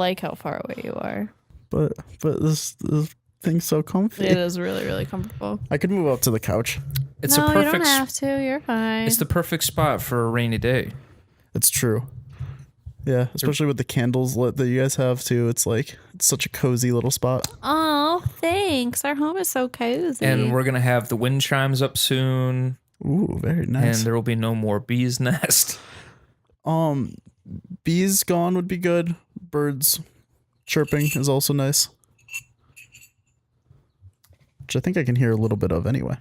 like how far away you are. But this thing's so comfy. It is really, really comfortable. I could move up to the couch. You don't have to. You're fine. It's the perfect spot for a rainy day. It's true. Yeah, especially with the candles lit that you guys have too. It's such a cozy little spot. Oh, thanks. Our home is so cozy. And we're going to have the wind chimes up soon. Ooh, very nice. And there will be no more bees' nest. Bees gone would be good. Birds chirping is also nice. Which I think I can hear a little bit of anyway.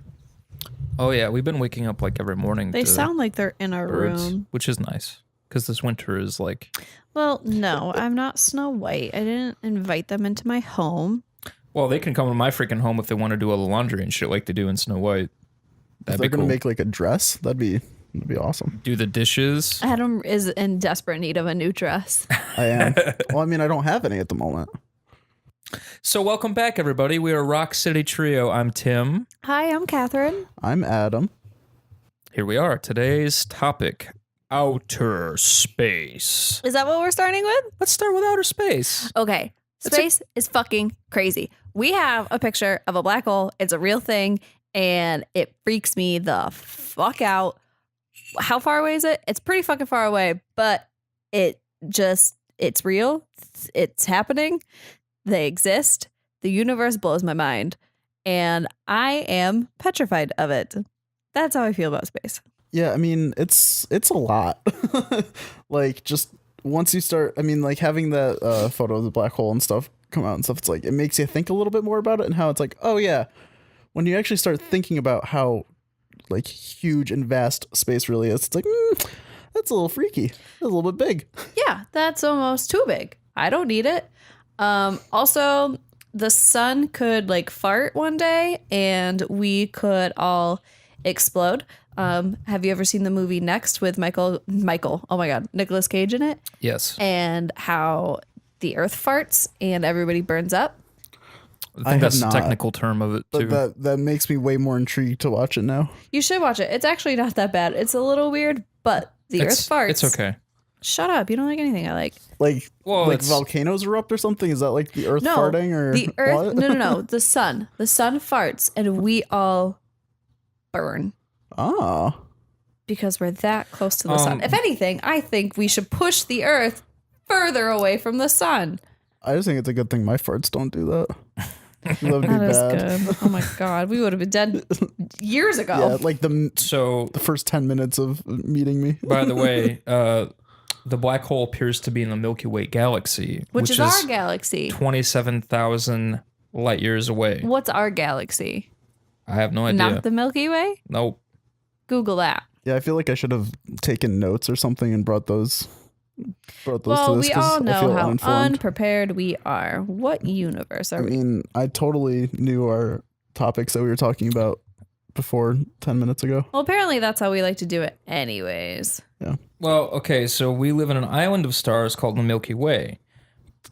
Oh, yeah. We've been waking up like every morning. They sound like they're in our birds, room. which is nice. Because this winter is like... Well, no, I'm not Snow White. I didn't invite them into my home. Well, they can come to my freaking home if they want to do all the laundry and shit like they do in Snow White. If they're going to make like a dress, that'd be awesome. Do the dishes. Adam is in desperate need of a new dress. I am. Well, I mean, I don't have any at the moment. So welcome back, everybody. We are Rock City Trio. I'm Tim. Hi, I'm Catherine. I'm Adam. Here we are. Today's topic, outer space. Is that what we're starting with? Let's start with outer space. Okay. Space is fucking crazy. We have a picture of a black hole. It's a real thing, and it freaks me the fuck out. How far away is it? It's pretty fucking far away, but it's real. It's happening. They exist. The universe blows my mind, and I am petrified of it. That's how I feel about space. Yeah, I mean, it's a lot. Like, just once you start, I mean, like having that photo of the black hole and stuff come out and stuff, it's like, it makes you think a little bit more about it and how it's like, oh yeah, when you actually start thinking about how like huge and vast space really is, it's like, that's a little freaky. That's a little bit big. Yeah, that's almost too big. I don't need it. Also, the sun could like fart one day and we could all explode. Have you ever seen the movie Next with Michael? Oh my God, Nicolas Cage in it? Yes. And how the earth farts and everybody burns up? I think that's the technical term of it too. But that makes me way more intrigued to watch it now. You should watch it. It's actually not that bad. It's a little weird, but the earth farts. It's okay. Shut up. You don't like anything I like. Like volcanoes erupt or something? Is that like the earth farting or the earth? what? No. The sun farts and we all burn. Oh. Because we're that close to the sun. If anything, I think we should push the earth further away from the sun. I just think it's a good thing my farts don't do that. That would be That is bad. good. Oh my God. We would have been dead years ago. Yeah, like the first 10 minutes of meeting me. By the way, the black hole appears to be in the Milky Way galaxy, which is our galaxy. 27,000 light years away. What's our galaxy? I have no idea. Not the Milky Way? Nope. Google that. Yeah, I feel like I should have taken notes or something and brought those to this. Well, we all know how uninformed. unprepared we are. What universe are we? I mean, I totally knew our topics that we were talking about before 10 minutes ago. Well, apparently that's how we like to do it anyways. Yeah. Well, okay, so we live in an island of stars called the Milky Way.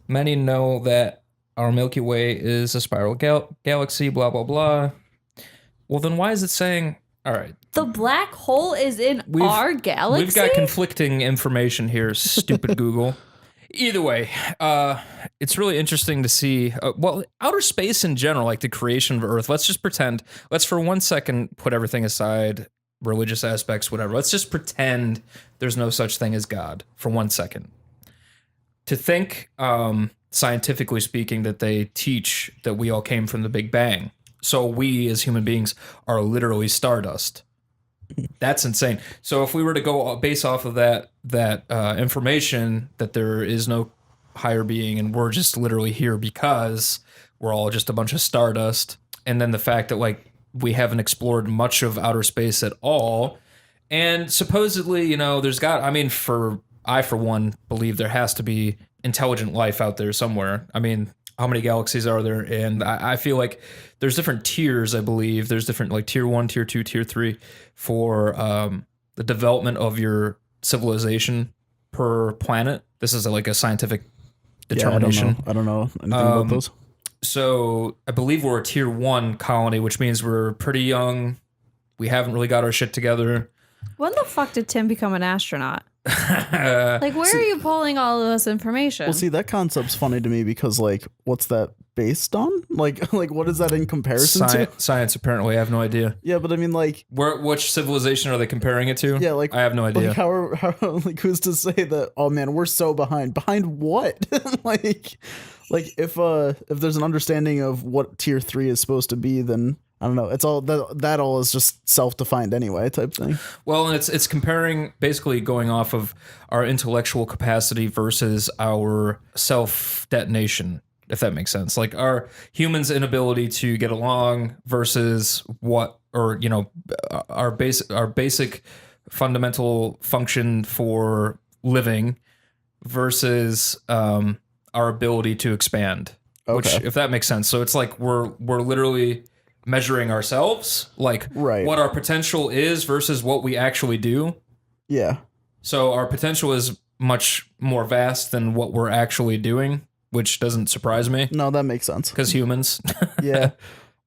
Many know that our Milky Way is a spiral galaxy, blah, blah, blah. Well, then why is it saying, all right. The black hole is in our galaxy? We've got conflicting information here, stupid Google. Either way, it's really interesting to see, outer space in general, like the creation of Earth. Let's for 1 second put everything aside, religious aspects, whatever. Let's just pretend there's no such thing as God for 1 second. To think, scientifically speaking, that they teach that we all came from the Big Bang. So we as human beings are literally stardust. That's insane. So if we were to go base off of that information that there is no higher being and we're just literally here because we're all just a bunch of stardust, and then the fact that like we haven't explored much of outer space at all, and supposedly, I for one believe there has to be intelligent life out there somewhere. I mean, how many galaxies are there? And I feel like there's different tiers, I believe. There's different like tier 1, tier 2, tier 3 for the development of your civilization per planet. This is like a scientific determination. Yeah, I don't know anything about those. So I believe we're a tier 1 colony, which means we're pretty young. We haven't really got our shit together. When the fuck did Tim become an astronaut? Like, where are you pulling all of this information? Well, see, that concept's funny to me because, like, what's that based on? Like what is that in comparison to? Science, apparently. I have no idea. Yeah, but I mean, like, Which civilization are they comparing it to? yeah, like, I have no idea. Like, how like, who's to say that? Oh man, we're so behind. Behind what? like if there's an understanding of what tier 3 is supposed to be, then I don't know. It's all that all is just self-defined anyway, type thing. Well, and it's comparing, basically going off of our intellectual capacity versus our self-detonation, if that makes sense. Like our humans' inability to get along versus our basic fundamental function for living versus our ability to expand. Okay. Which, if that makes sense. So it's like we're literally measuring ourselves, like Right. what our potential is versus what we actually do. Yeah. So our potential is much more vast than what we're actually doing, which doesn't surprise me No, that makes sense. because humans. Yeah.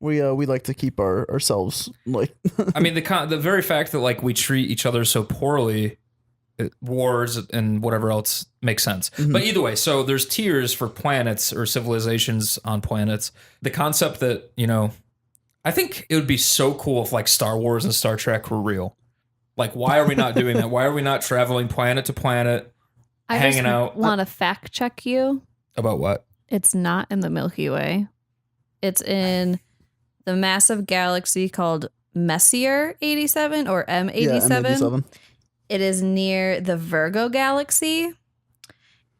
We like to keep ourselves like I mean, the very fact that like we treat each other so poorly, wars and whatever else makes sense. But either way, so there's tiers for planets or civilizations on planets. The concept that, I think it would be so cool if like Star Wars and Star Trek were real. Like, why are we not doing that? Why are we not traveling planet to planet, hanging out? I want to fact check you. About what? It's not in the Milky Way. It's in the massive galaxy called Messier 87 or M87. Yeah, M87. It is near the Virgo galaxy.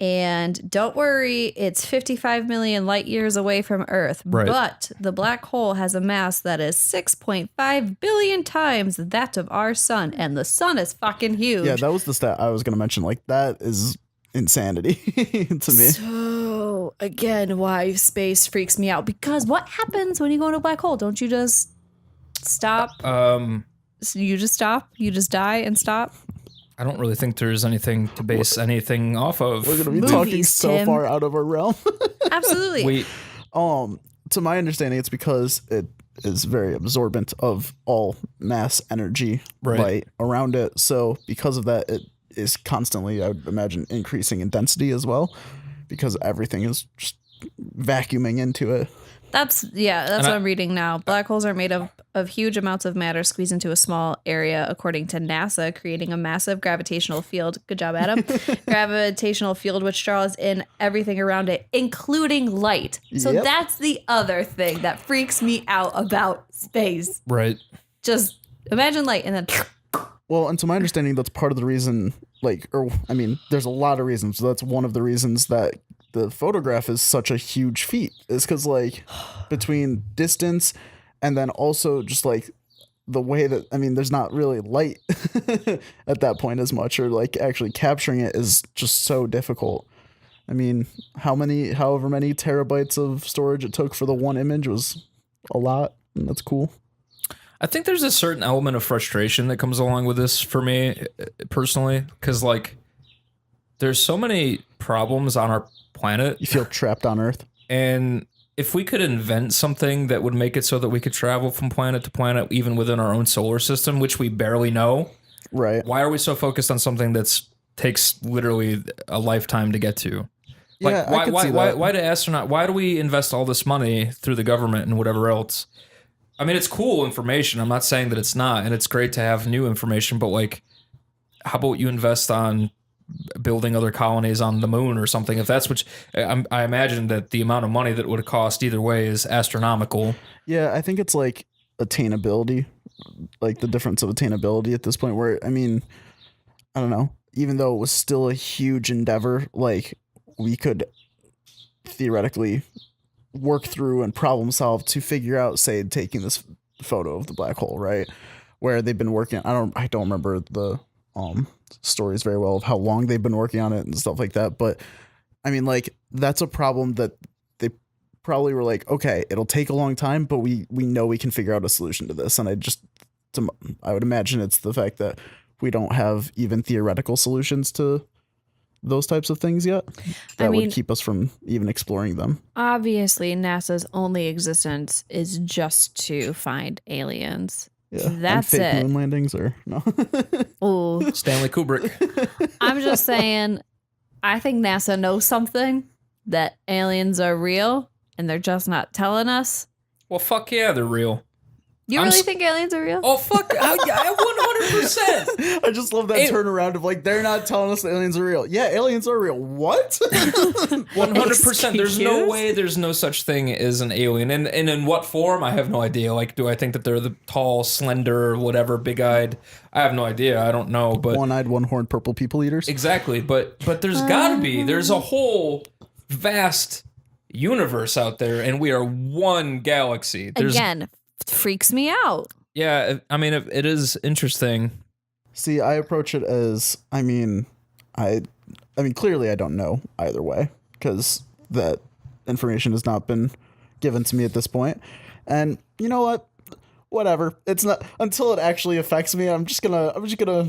And don't worry, it's 55 million light years away from Earth. Right. But the black hole has a mass that is 6.5 billion times that of our sun. And the sun is fucking huge. Yeah, that was the stat I was going to mention. Like, that is insanity to me. So, again, why space freaks me out. Because what happens when you go into a black hole? Don't you just stop? You just stop? You just die and stop? I don't really think there's anything to base anything off of. We're going to be Movies, talking so Tim. far out of our realm. Absolutely. To my understanding, it's because it is very absorbent of all mass energy light around it. So because of that, it is constantly, I would imagine, increasing in density as well, because everything is just vacuuming into it. That's what I'm reading now. Black holes are made of huge amounts of matter squeezed into a small area, according to NASA, creating a massive gravitational field. Good job, Adam. Gravitational field which draws in everything around it, including light. So Yep. that's the other thing that freaks me out about space. Right. Just imagine light and then Well, and to my understanding, that's part of the reason, there's a lot of reasons. So that's one of the reasons that the photograph is such a huge feat, is because, like, between distance and then also just, like, the way that, there's not really light at that point as much, or, like, actually capturing it is just so difficult. However many terabytes of storage it took for the one image was a lot, and that's cool. I think there's a certain element of frustration that comes along with this for me personally, because like there's so many problems on our planet. You feel trapped on Earth. And if we could invent something that would make it so that we could travel from planet to planet, even within our own solar system, which we barely know, right? Why are we so focused on something that's takes literally a lifetime to get to? Like, yeah, why do we invest all this money through the government and whatever else? It's cool information. I'm not saying that it's not, and it's great to have new information, but like, how about you invest on building other colonies on the moon or something? If that's what I imagine that the amount of money that would cost either way is astronomical. Yeah, I think it's like attainability, like the difference of attainability at this point where, I don't know, even though it was still a huge endeavor, like we could theoretically work through and problem solve to figure out, say, taking this photo of the black hole, right? Where they've been working, I don't remember the stories very well of how long they've been working on it and stuff like that, but that's a problem that they probably were like, okay, it'll take a long time, but we know we can figure out a solution to this. And I would imagine it's the fact that we don't have even theoretical solutions to those types of things yet that would keep us from even exploring them. Obviously, NASA's only existence is just to find aliens. Yeah. And That's fake it. moon landings or no. Ooh. Stanley Kubrick. I'm just saying, I think NASA knows something, that aliens are real and they're just not telling us. Well, fuck yeah, they're real. You really think aliens are real? Oh, fuck. I 100%. I just love that turnaround of like, they're not telling us aliens are real. Yeah, aliens are real. What? 100%. There's no Excuse? way there's no such thing as an alien. And in what form? I have no idea. Like, do I think that they're the tall, slender, whatever, big-eyed? I have no idea. I don't know. But One-eyed, one-horned purple people eaters. exactly. But there's got to be. There's a whole vast universe out there, and we are one galaxy. There's, Again, freaks me out. yeah, I mean, it is interesting. See, I approach it as, I mean, clearly I don't know either way because that information has not been given to me at this point. And you know what? Whatever. It's not until it actually affects me. I'm just gonna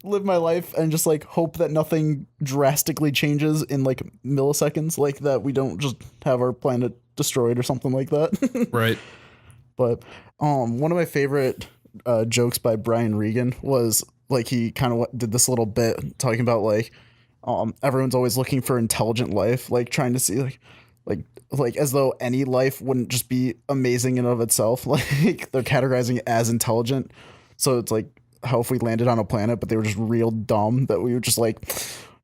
live my life and just like hope that nothing drastically changes in like milliseconds, like that we don't just have our planet destroyed or something like that. Right. But one of my favorite jokes by Brian Regan was like he kind of did this little bit talking about like everyone's always looking for intelligent life, like trying to see like as though any life wouldn't just be amazing in and of itself. Like they're categorizing it as intelligent. So it's like how if we landed on a planet but they were just real dumb that we were just like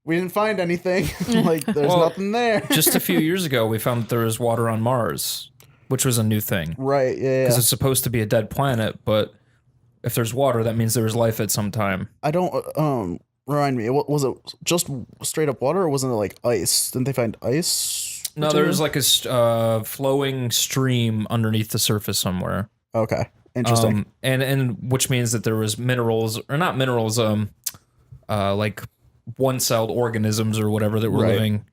we didn't find anything. Like there's nothing there. Just a few years ago, we found that there was water on Mars, which was a new thing. Right, yeah. Because it's supposed to be a dead planet, but if there's water, that means there was life at some time. I don't remind me. What was it? Just straight up water, or wasn't it like ice? Didn't they find ice? No, there was like a flowing stream underneath the surface somewhere. Okay, interesting. And which means that there was minerals, or not minerals, like one-celled organisms or whatever that were living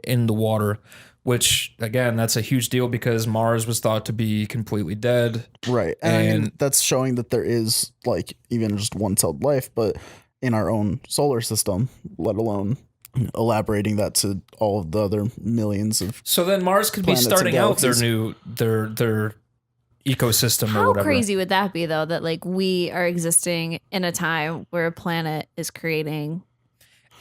in the water. Which, again, that's a huge deal because Mars was thought to be completely dead. Right. And I mean, that's showing that there is, like, even just one-celled life, but in our own solar system, let alone elaborating that to all of the other millions of So then Mars could be planets and starting out their galaxies. their ecosystem or How whatever. crazy would that be, though, that like we are existing in a time where a planet is creating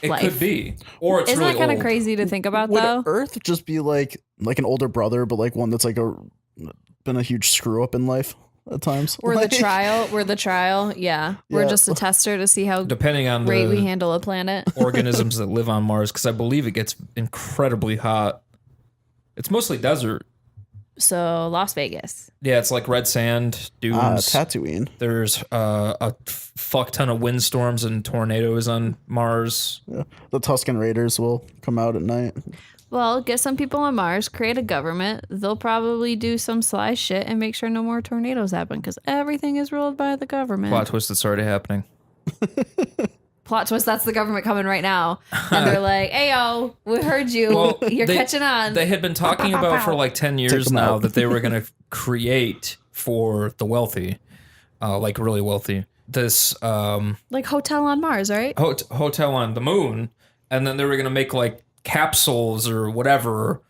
It life. could be. Or it's Isn't really that kind of old. crazy to think about, Would though? Earth just be like an older brother, but like one that's like been a huge screw up in life at times? We're Like, the trial. Yeah. We're just a tester to see how Depending on great we the handle a planet. organisms that live on Mars, because I believe it gets incredibly hot. It's mostly desert. So Las Vegas. Yeah, it's like red sand, dunes. Tatooine. There's a fuck ton of windstorms and tornadoes on Mars. Yeah. The Tuscan Raiders will come out at night. Well, get some people on Mars, create a government. They'll probably do some sly shit and make sure no more tornadoes happen because everything is ruled by the government. Plot twist that's already happening. Plot twist, that's the government coming right now. And they're like, hey, yo, we heard you. Well, You're they- catching on. They had been talking about for like 10 years them now out. that they were going to create for the wealthy, like really wealthy, this like Hotel on Mars, right? hotel on the moon. And then they were going to make like capsules or whatever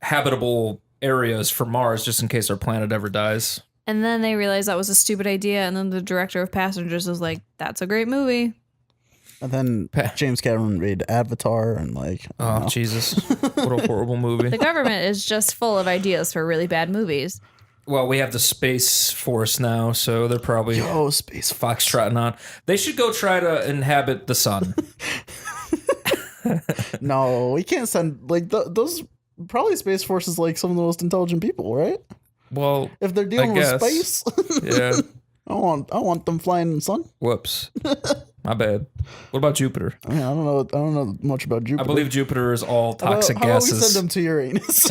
habitable areas for Mars just in case our planet ever dies. And then they realized that was a stupid idea. And then the director of Passengers was like, that's a great movie. And then James Cameron made Avatar and like, I don't Oh, know. Jesus. What a horrible movie. The government is just full of ideas for really bad movies. Well, we have the Space Force now, so they're probably Oh, Space Fox. foxtrotting on. They should go try to inhabit the sun. No, we can't send like those. Probably Space Force is like some of the most intelligent people, right? Well, If they're dealing with guess. space, yeah. I want them flying in the sun. Whoops. My bad. What about Jupiter? I mean, I don't know much about Jupiter. I believe Jupiter is all toxic how about we gases. send them to Uranus?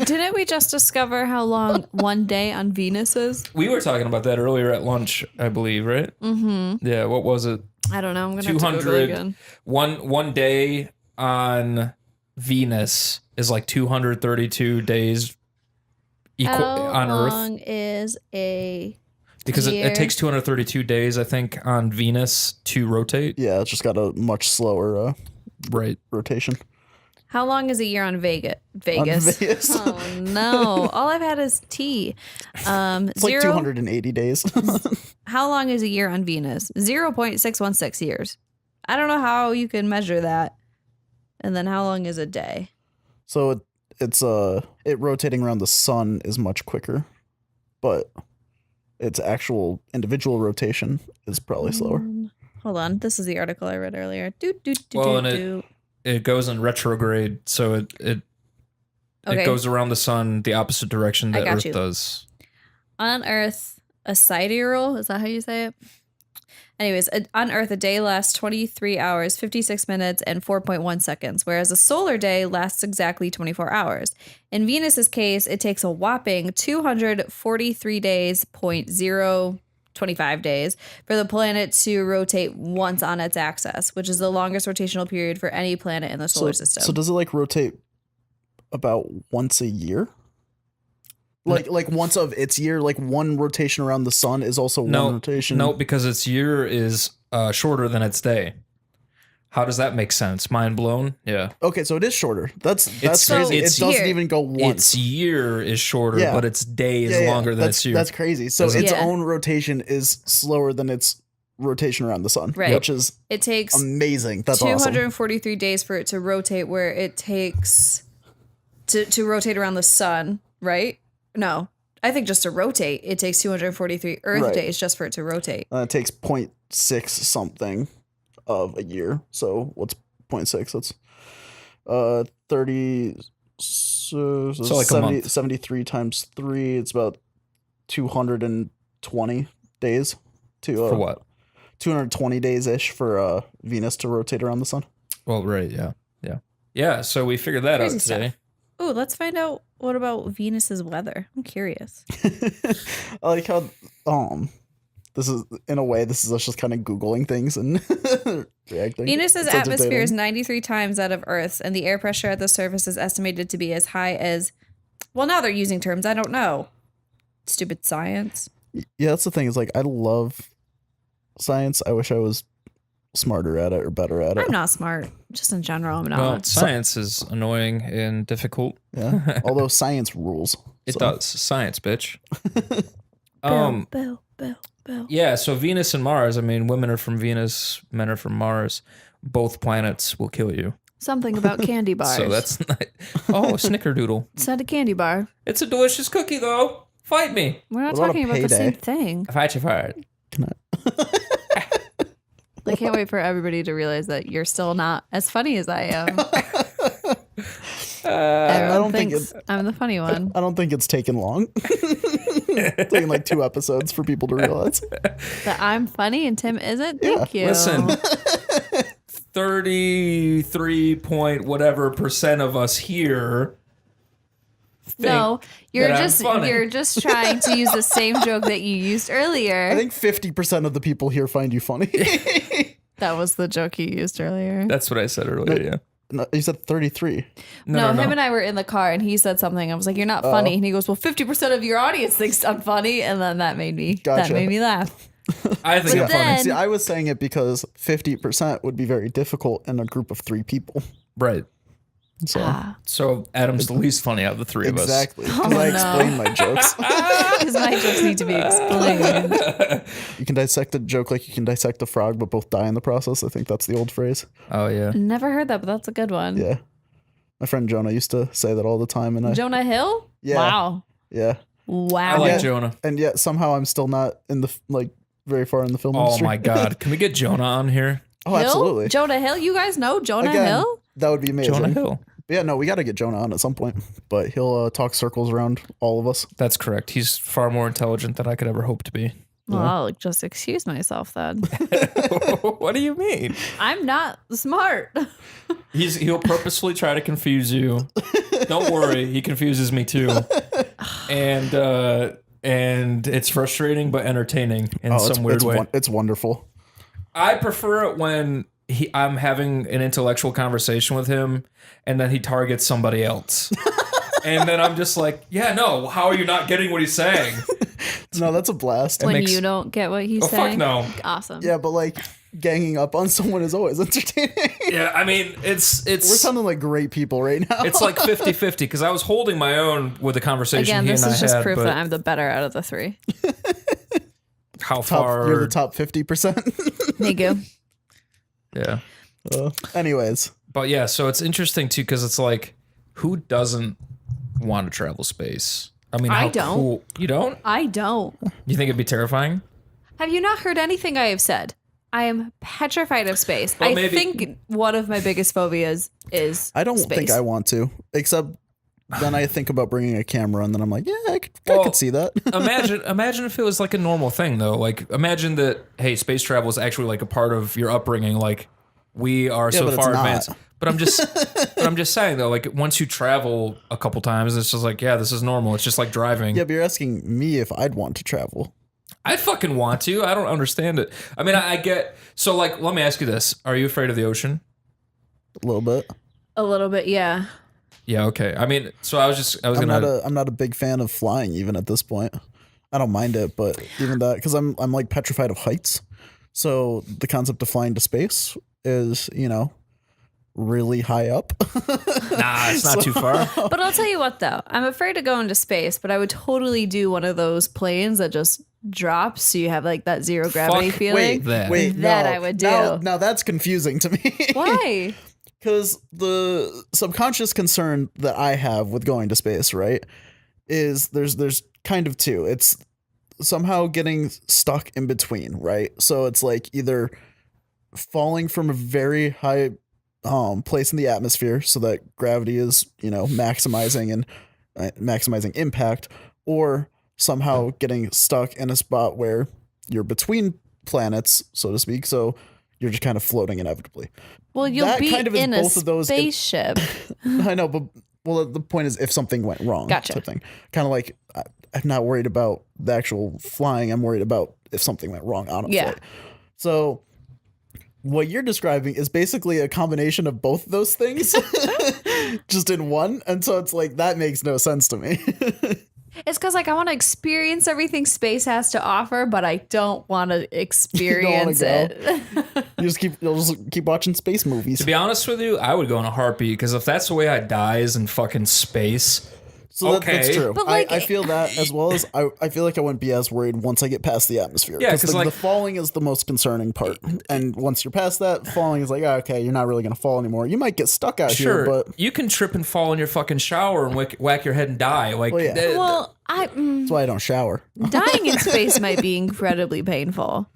Didn't we just discover how long one day on Venus is? We were talking about that earlier at lunch, I believe, right? Mm-hmm. Yeah, what was it? I don't know. I'm going to have to Google 200. again. One day on Venus is like 232 days on How Earth. long is a Because year? it takes 232 days, I think, on Venus to rotate. Yeah, it's just got a much slower Right. rotation. How long is a year on Vegas? On Vegas. Oh no! All I've had is tea. It's like 280 days. How long is a year on Venus? 0.616 years. I don't know how you can measure that. And then how long is a day? So it rotating around the sun is much quicker, but its actual individual rotation is probably slower. Hold on. This is the article I read earlier. It goes in retrograde, so it goes around the sun the opposite direction that Earth does. On Earth, a sidereal, is that how you say it? Anyways, on Earth, a day lasts 23 hours, 56 minutes, and 4.1 seconds, whereas a solar day lasts exactly 24 hours. In Venus's case, it takes a whopping 243 days, 0.025 days, for the planet to rotate once on its axis, which is the longest rotational period for any planet in the solar system. So does it like rotate about once a year? Like once of its year, like one rotation around the sun is also one rotation. No, because its year is shorter than its day. How does that make sense? Mind blown? Yeah. Okay, so it is shorter. That's It's crazy. It its doesn't even go once. Its year is shorter, Yeah. but its day is longer than its year. That's crazy. So its own rotation is slower than its rotation around the sun, Right. which is it takes amazing. That's awesome. 243 days for it to rotate, where it takes to rotate around the sun, right? No, I think just to rotate, it takes 243 Earth days just for it to rotate. It takes 0.6 something of a year. So what's 0.6? That's 30. So like 70, a month. 73 times 3. It's about 220 days to For what? 220 days ish for Venus to rotate around the sun. Well, right, yeah. So we figured that Crazy out today. stuff. Oh, let's find out what about Venus's weather. I'm curious. I like how this is us just kind of Googling things and reacting. Venus's It's atmosphere is entertaining. 93 times that of Earth's, and the air pressure at the surface is estimated to be as high as, well, now they're using terms I don't know. Stupid science. Yeah, that's the thing. Is like I love science. I wish I was smarter at it or better at it. I'm not smart, just in general. I'm not. Well, science is annoying and difficult. Yeah. Although science rules. It does. Science, bitch. Bill. Yeah, so Venus and Mars, I mean, women are from Venus, men are from Mars. Both planets will kill you. Something about candy bars. So that's not... Oh, snickerdoodle. It's not a candy bar. It's a delicious cookie, though. Fight me. We're not What about talking a about the same payday? thing. Fight you for it. I can't wait for everybody to realize that you're still not as funny as I am. Everyone don't think thinks I'm the funny one. I don't think it's taken long. It's taken like 2 episodes for people to realize. That I'm funny and Tim isn't? Thank you. Listen, 33 point whatever % of us here No, that I'm funny. you're just trying to use the same joke that you used earlier. I think 50% of the people here find you funny. That was the joke you used earlier. That's what I said earlier, yeah. No, you said 33. No, him and I were in the car and he said something. I was like, "You're not funny." And he goes, "Well, 50% of your audience thinks I'm funny." And then that made me Gotcha. laugh. I think I'm funny. then- See, I was saying it because 50% would be very difficult in a group of 3 people. Right. So So Adam's the least funny out of the three of us. exactly. Because I explain my jokes. Because my jokes need to be explained. You can dissect a joke like you can dissect a frog, but both die in the process. I think that's the old phrase. Oh, yeah. Never heard that, but that's a good one. Yeah. My friend Jonah used to say that all the time. And Jonah Hill? Yeah. Wow. yeah. Wow. I like Yeah. Jonah. And yet somehow I'm still not in the, like, very far in the film Oh, industry. my God. Can we get Jonah on here? Oh, absolutely. Jonah Hill? You guys know Jonah Again, Hill? that would be amazing. Jonah Hill. But yeah, no, we got to get Jonah on at some point. But he'll talk circles around all of us. That's correct. He's far more intelligent than I could ever hope to be. Well, I'll just excuse myself then. What do you mean? I'm not smart. He'll purposefully try to confuse you. Don't worry, he confuses me too. And it's frustrating but entertaining in some weird way. It's wonderful. I prefer it when I'm having an intellectual conversation with him and then he targets somebody else. And then I'm just like, yeah, no, how are you not getting what he's saying? No, that's a blast. When you don't get what he's saying. Fuck no. Awesome. Yeah, but like ganging up on someone is always entertaining. Yeah, I mean, it's We're sounding like great people right now. it's like 50-50 because I was holding my own with the conversation Again, he this and is I just had, proof but that I'm the better out of the three. how far? You're the top 50%. Thank you. Yeah. Anyways, But yeah, so it's interesting too because it's like, who doesn't want to travel space? I mean, I how don't. cool. You don't? I don't. You think it'd be terrifying? Have you not heard anything I have said? I am petrified of space. Well, I maybe- think one of my biggest phobias is I don't space. think I want to, except then I think about bringing a camera and then I'm like, yeah, I Well, could see that. Imagine if it was like a normal thing though. Like imagine that, hey, space travel is actually like a part of your upbringing. Like we are so but it's far not. advanced. But I'm just saying though, like once you travel a couple times, it's just like, yeah, this is normal. It's just like driving. Yeah, but you're asking me if I'd want to travel. I fucking want to. I don't understand it. I mean, I get, so like, let me ask you this. Are you afraid of the ocean? A little bit. A little bit, yeah. Yeah, okay. I mean, so I was I'm gonna. not a big fan of flying even at this point. I don't mind it, but even that, because I'm like petrified of heights. So the concept of flying to space is, really high up. Nah, it's not too far. But I'll tell you what, though. I'm afraid to go into space, but I would totally do one of those planes that just drops so you have like that zero gravity Fuck, feeling. that. That I would do. Now that's confusing to me. Why? Because the subconscious concern that I have with going to space, right, is there's kind of two. It's somehow getting stuck in between, right? So it's like either falling from a very high place in the atmosphere so that gravity is, maximizing and maximizing impact, or somehow getting stuck in a spot where you're between planets, so to speak, so you're just kind of floating inevitably. Well, you'll That be kind of is in a both of those in- spaceship. I know, but the point is if something went wrong. Gotcha. Type thing. Kind of like I'm not worried about the actual flying. I'm worried about if something went wrong on a Yeah. flight. So what you're describing is basically a combination of both those things just in one. And so it's like, that makes no sense to me. It's because I want to experience everything space has to offer, but I don't want to experience go. it. You'll just keep watching space movies. To be honest with you, I would go in a heartbeat because if that's the way I die is in fucking space. So Okay. that's true. But, like- I feel that, as well as I feel like I wouldn't be as worried once I get past the atmosphere. Yeah, 'cause, like- the falling is the most concerning part. And once you're past that, falling is like, okay, you're not really going to fall anymore. You might get stuck out Sure, here, but you can trip and fall in your fucking shower and whack your head and die. Like, Well, yeah. Well, that's why I don't shower. dying in space might be incredibly painful.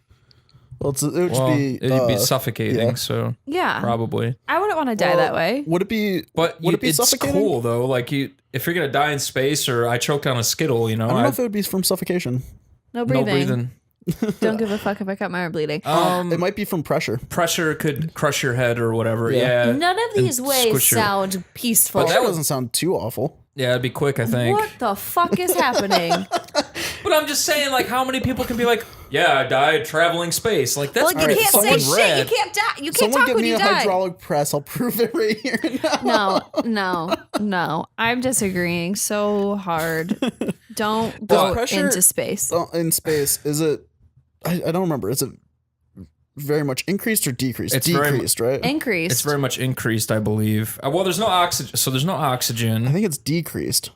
Well, it would just be... it'd be suffocating. yeah. So Yeah. probably. I wouldn't want to die that way. Would it be... But would it be it's suffocating? cool though. Like if you're gonna die in space or I choked on a Skittle, I don't know if it would be from suffocation. No no breathing. breathing. Don't give a fuck if I cut my arm bleeding. It might be from pressure. Pressure could crush your head or whatever. Yeah. Yeah, None of these and ways squish your- sound peaceful. But That that was- doesn't sound too awful. Yeah, it'd be quick, I think. What the fuck is happening? But I'm just saying, like, how many people can be like, "Yeah, I died traveling space." Like that's Well, you pretty can't say fucking shit. rad. You can't die. You can't Someone talk give when me you a die. hydraulic press. I'll prove it right here now. No. I'm disagreeing so hard. Don't Does go pressure- into space. In space, is it... I don't remember. Is it very much increased or decreased? It's very decreased, right? Increased. It's very much increased, I believe. Well, there's no oxygen, so there's no I oxygen, think it's decreased.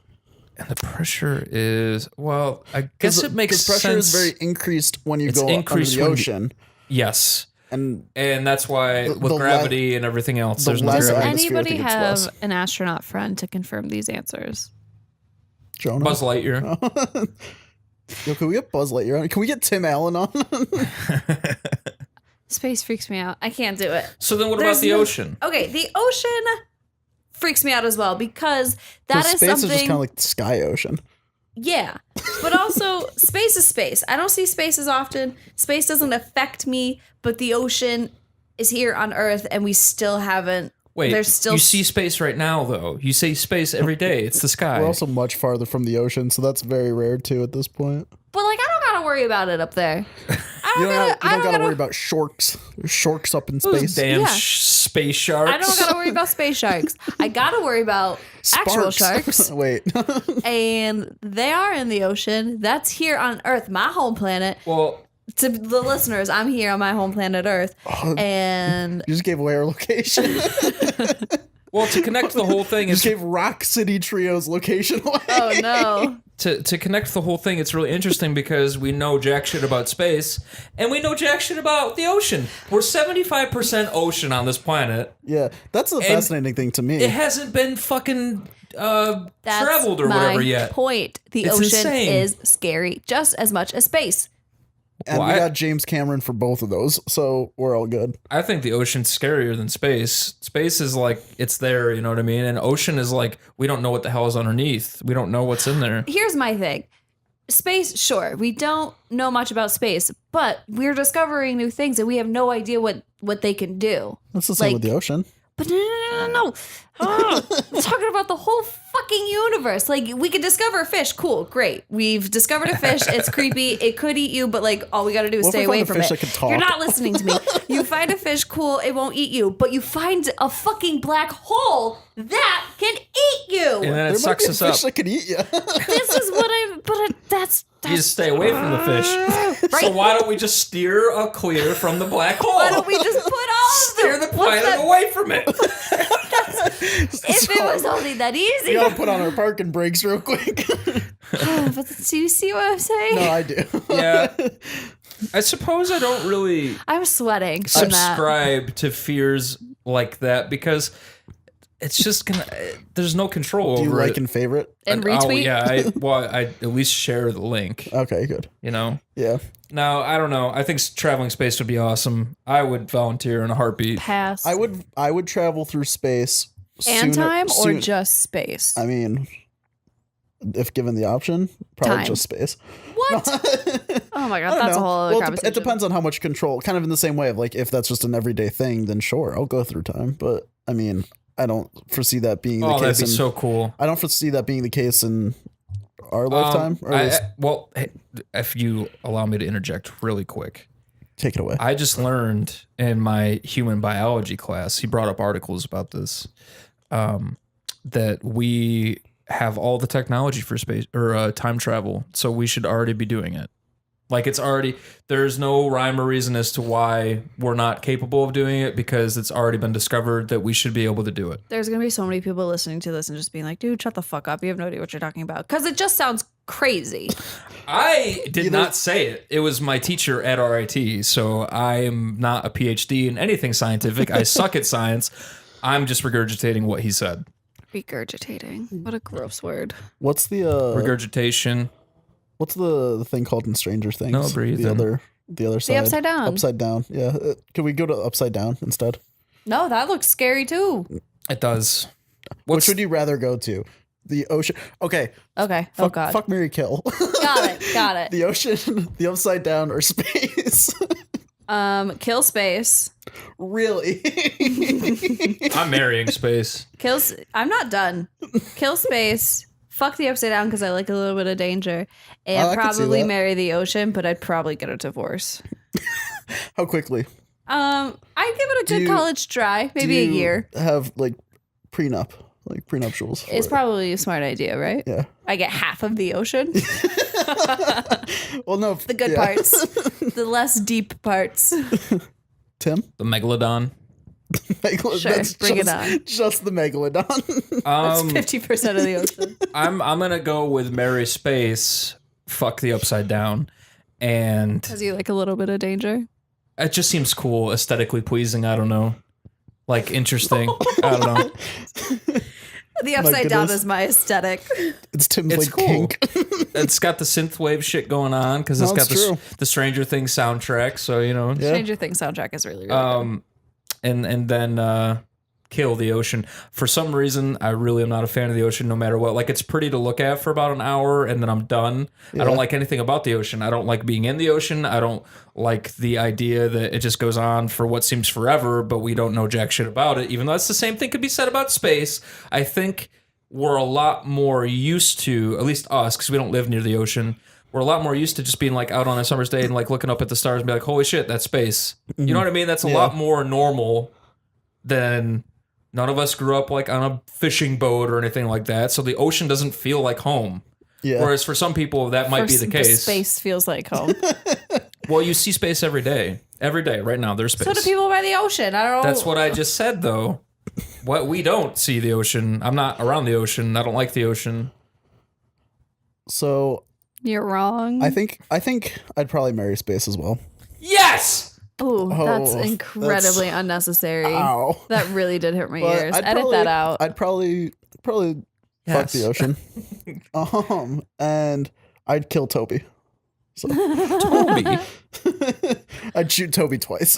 and the pressure is I guess it makes Because pressure sense. is very increased when you It's go under increased the when you- ocean. Yes, And and that's why with the gravity and everything else, the there's no less Does gravity. atmosphere, I anybody think it's have less. an astronaut friend to confirm these answers? Jonah. Buzz Lightyear. Yo, can we get Buzz Lightyear on? Can we get Tim Allen on? Space freaks me out. I can't do it. So then, what There's about the no- ocean? Okay, the ocean freaks me out as well because that is space something. is just kind of like the sky ocean. Yeah, but also space is space. I don't see space as often. Space doesn't affect me, but the ocean is here on Earth, and we still haven't. Wait, there's still you see space right now, though. You see space every day. It's the sky. We're also much farther from the ocean, so that's very rare too at this point. but like I don't gotta worry about it up there. I You don't don't, gotta. I gotta don't gotta worry about sharks up in Those space. damn Yeah. space sharks. I don't gotta worry about space sharks. I gotta worry about actual sharks, Wait. and they are in the ocean. That's here on Earth, my home planet. Well, To the listeners, I'm here on my home planet Earth, and You just gave away our location. Well, to connect the whole thing, You it's just gave Rock City Trio's location away. oh no, to connect the whole thing. It's really interesting because we know jack shit about space, and we know jack shit about the ocean. We're 75% ocean on this planet. Yeah, that's the fascinating thing to me. It hasn't been fucking that's traveled or my whatever yet. point. The It's ocean insane. is scary just as much as space. And Well, we I- got James Cameron for both of those, so we're all good. I think the ocean's scarier than space. Space is like, it's there, you know what I mean? And ocean is like, we don't know what the hell is underneath. We don't know what's in there. Here's my thing. Space, sure, we don't know much about space, but we're discovering new things and we have no idea what they can do. That's the same with the ocean. But no. I'm talking about the whole fucking universe. Like, we could discover a fish. Cool, great. We've discovered a fish. It's creepy. It could eat you, but like, all we got to do is What if stay we away find a from fish it. that can talk? You're not listening to me. You find a fish, cool. It won't eat you. But you find a fucking black hole that can eat you. And then There it might sucks be a us up. fish that could eat you. This is what I'm. But that's You just stay away from the fish. Right. So why don't we just steer clear from the black hole? why don't we just put all steer of the them? What's planet that? away from it? If it was only that We easy. gotta put on our parking brakes real quick. But do you see what I'm saying? No, I do. Yeah. I suppose I don't really I'm sweating from that. subscribe to fears like that because it's just gonna. There's no control Do you over like it. and favorite? And Oh, retweet. yeah, I at least share the link. Okay, good. You know. Yeah. Now I don't know. I think traveling space would be awesome. I would volunteer in a heartbeat. Pass. I would travel through space And sooner- time or soon- just space? I mean, if given the option, probably Time. just space. What? Oh my god, I don't that's know. a whole other Well, conversation. it depends on how much control. Kind of in the same way of like, if that's just an everyday thing, then sure, I'll go through time. But I mean, I don't foresee that being the Oh, case. that'd be so cool. I don't foresee that being the case in our lifetime. Or at least, Well, hey, if you allow me to interject really quick, take it away. I just learned in my human biology class. He brought up articles about this. That we have all the technology for space or time travel, so we should already be doing it. Like it's already, there's no rhyme or reason as to why we're not capable of doing it because it's already been discovered that we should be able to do it. There's gonna be so many people listening to this and just being like, "Dude, shut the fuck up! You have no idea what you're talking about," because it just sounds crazy. I did not say it. It was my teacher at RIT, so I am not a PhD in anything scientific. I suck at science. I'm just regurgitating what he said. Regurgitating. What a gross word. What's the Regurgitation. what's the thing called in Stranger Things? No, breathing. The other side. upside down. Upside down. Yeah. Could we go to upside down instead? No, that looks scary too. It does. Which would you rather go to? The ocean. Okay. Okay. Oh Fuck, god. fuck, marry, kill. Got it. Got it. The ocean, the upside down, or space. Kill space. Really? I'm marrying space. Kills. I'm not done. Kill space. Fuck the upside down because I like a little bit of danger, and I could see probably that. marry the ocean. But I'd probably get a divorce. How quickly? I'd give it a good you- college try, Do maybe a you year. Have like prenup, like prenuptials. for It's it? probably a smart idea, right? Yeah. I get half of the ocean, Well, no. the good parts, the less deep parts. Tim. The megalodon. Sure, bring it on. Just the megalodon. That's 50% of the ocean. I'm gonna go with marry space. Fuck the upside down, and Because you like a little bit of danger. it just seems cool, aesthetically pleasing. I don't know, like interesting. I don't know. The upside down goodness. is my aesthetic. It's Tim's It's like cool. kink. It's got the synthwave shit going on because it's No, got it's true. the Stranger Things soundtrack. So you know, Yeah. Stranger Things soundtrack is really, really good. and then kill the ocean. For some reason, I really am not a fan of the ocean no matter what. Like it's pretty to look at for about an hour and then I'm done. I don't like anything about the ocean. I don't like being in the ocean. I don't like the idea that it just goes on for what seems forever, but we don't know jack shit about it. Even though that's the same thing could be said about space. I think we're a lot more used to, at least us, because we don't live near the ocean, we're a lot more used to just being like out on a summer's day and like looking up at the stars and be like, holy shit, that's space. You know what I mean? That's a lot more normal than none of us grew up like on a fishing boat or anything like that. So the ocean doesn't feel like home. Yeah. Whereas for some people that might be the case. Space feels like home. Well, you see space every day. Every day, right now, there's space. So do people by the ocean. I don't know. That's what I just said, though. What we don't see the ocean. I'm not around the ocean. I don't like the ocean. So You're wrong. I think I'd probably marry space as well. Yes! Ooh, that's Oh, incredibly unnecessary. Ow. That really did hurt my But ears. I'd Edit probably- that out. I'd probably fuck Yes. the ocean. And I'd kill Toby. So Toby. I'd shoot Toby twice.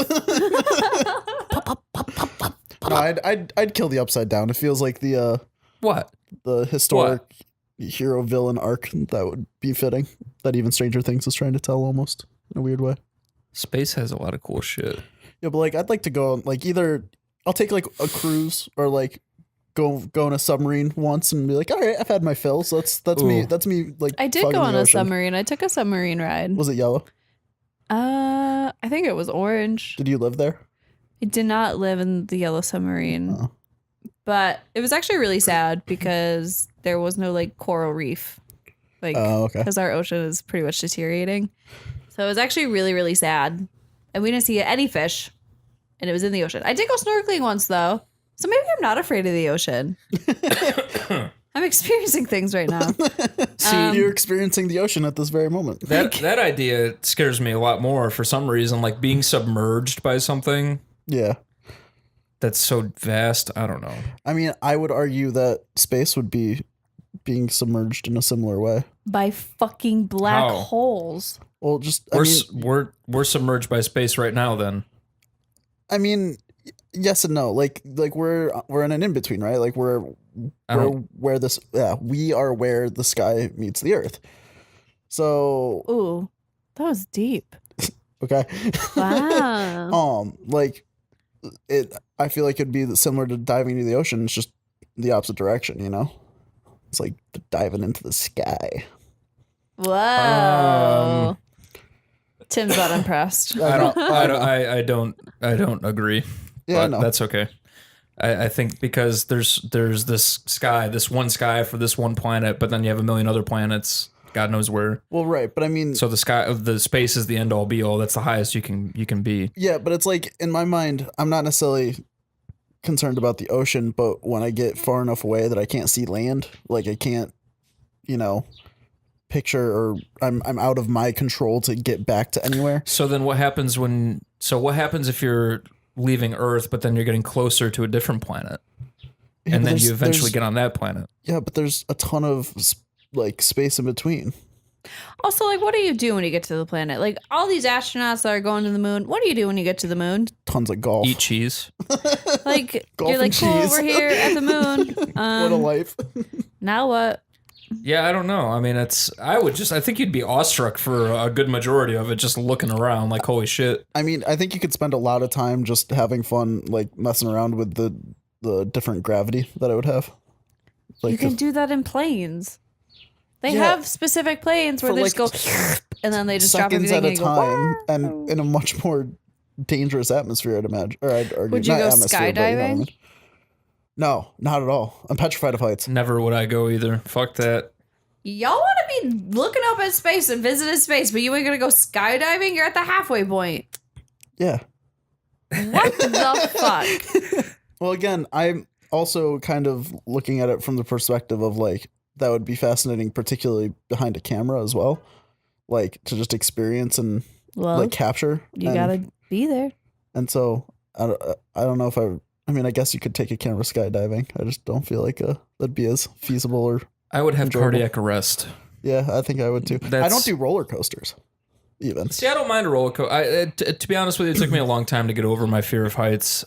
No, I'd kill the Upside Down. It feels like the What? historic hero villain arc that would be fitting. That even Stranger Things is trying to tell almost in a weird way. Space has a lot of cool shit. Yeah, but like I'd like to go on like either I'll take like a cruise or like go in a submarine once and be like, all right, I've had my fill. So that's me. Ooh. That's me. Like I did fucking go the on a ocean. submarine. I took a submarine ride. Was it yellow? I think it was orange. Did you live there? I did not live in the yellow submarine. Oh. But it was actually really sad because there was no like coral reef. Like Oh, okay. because our ocean is pretty much deteriorating. So it was actually really, really sad. And we didn't see any fish. And it was in the ocean. I did go snorkeling once though. So maybe I'm not afraid of the ocean. I'm experiencing things right now. See, You're experiencing the ocean at this very moment. that idea scares me a lot more for some reason. Like being submerged by something Yeah. that's so vast. I don't know. I mean, I would argue that space would be being submerged in a similar way. By fucking black How? holes. Well, just We're submerged by space right now. Then I mean, yes and no. Like we're in an in between, right? Like we are where the sky meets the earth. So Ooh, that was deep. okay, Wow. like it. I feel like it'd be similar to diving into the ocean. It's just the opposite direction, you know. It's like diving into the sky. Whoa. Tim's not impressed. I don't agree. Yeah, but no. that's okay. I think because there's this one sky for this one planet, but then you have a million other planets. God knows where. Well, right, but I mean, So the space is the end all be all. That's the highest you can be. yeah, but it's like in my mind, I'm not necessarily concerned about the ocean, but when I get far enough away that I can't see land, like I can't, picture, or I'm out of my control to get back to anywhere. So then what happens if you're leaving Earth, but then you're getting closer to a different planet, Yeah, and but then you there's- eventually get on that planet? Yeah, but there's a ton of like space in between. Also, like, what do you do when you get to the planet? Like, all these astronauts that are going to the moon, what do you do when you get to the moon? Tons of golf. Eat cheese. Like, Golf you're like, and cool, cheese. we're here at the moon. What a life. Now what? Yeah, I don't know. I mean, I think you'd be awestruck for a good majority of it, just looking around like, holy shit. I mean, I think you could spend a lot of time just having fun, like messing around with the different gravity that I would have. Like You can do that in planes. They Yeah. have specific planes where For, they like, just go, and then they just drop seconds everything at a and you time, go, and in a much more dangerous atmosphere, I'd imagine. Or I'd argue, Would you not go atmosphere, but you know what I skydiving? mean. No, not at all. I'm petrified of heights. Never would I go either. Fuck that. y'all want to be looking up at space and visiting space, but you ain't gonna go skydiving? You're at the halfway point. Yeah. What the fuck? Well, again, I'm also kind of looking at it from the perspective of like that would be fascinating, particularly behind a camera as well, like to just experience and Well, like capture. you and, gotta be there. And so I don't know if I mean, I guess you could take a camera skydiving. I just don't feel like that'd be as feasible or I would have enjoyable. cardiac arrest. Yeah, I think I would too. I That's- don't do roller coasters, even. See, I don't mind a roller coaster. To be honest with you, it took me a long time to get over my fear of heights.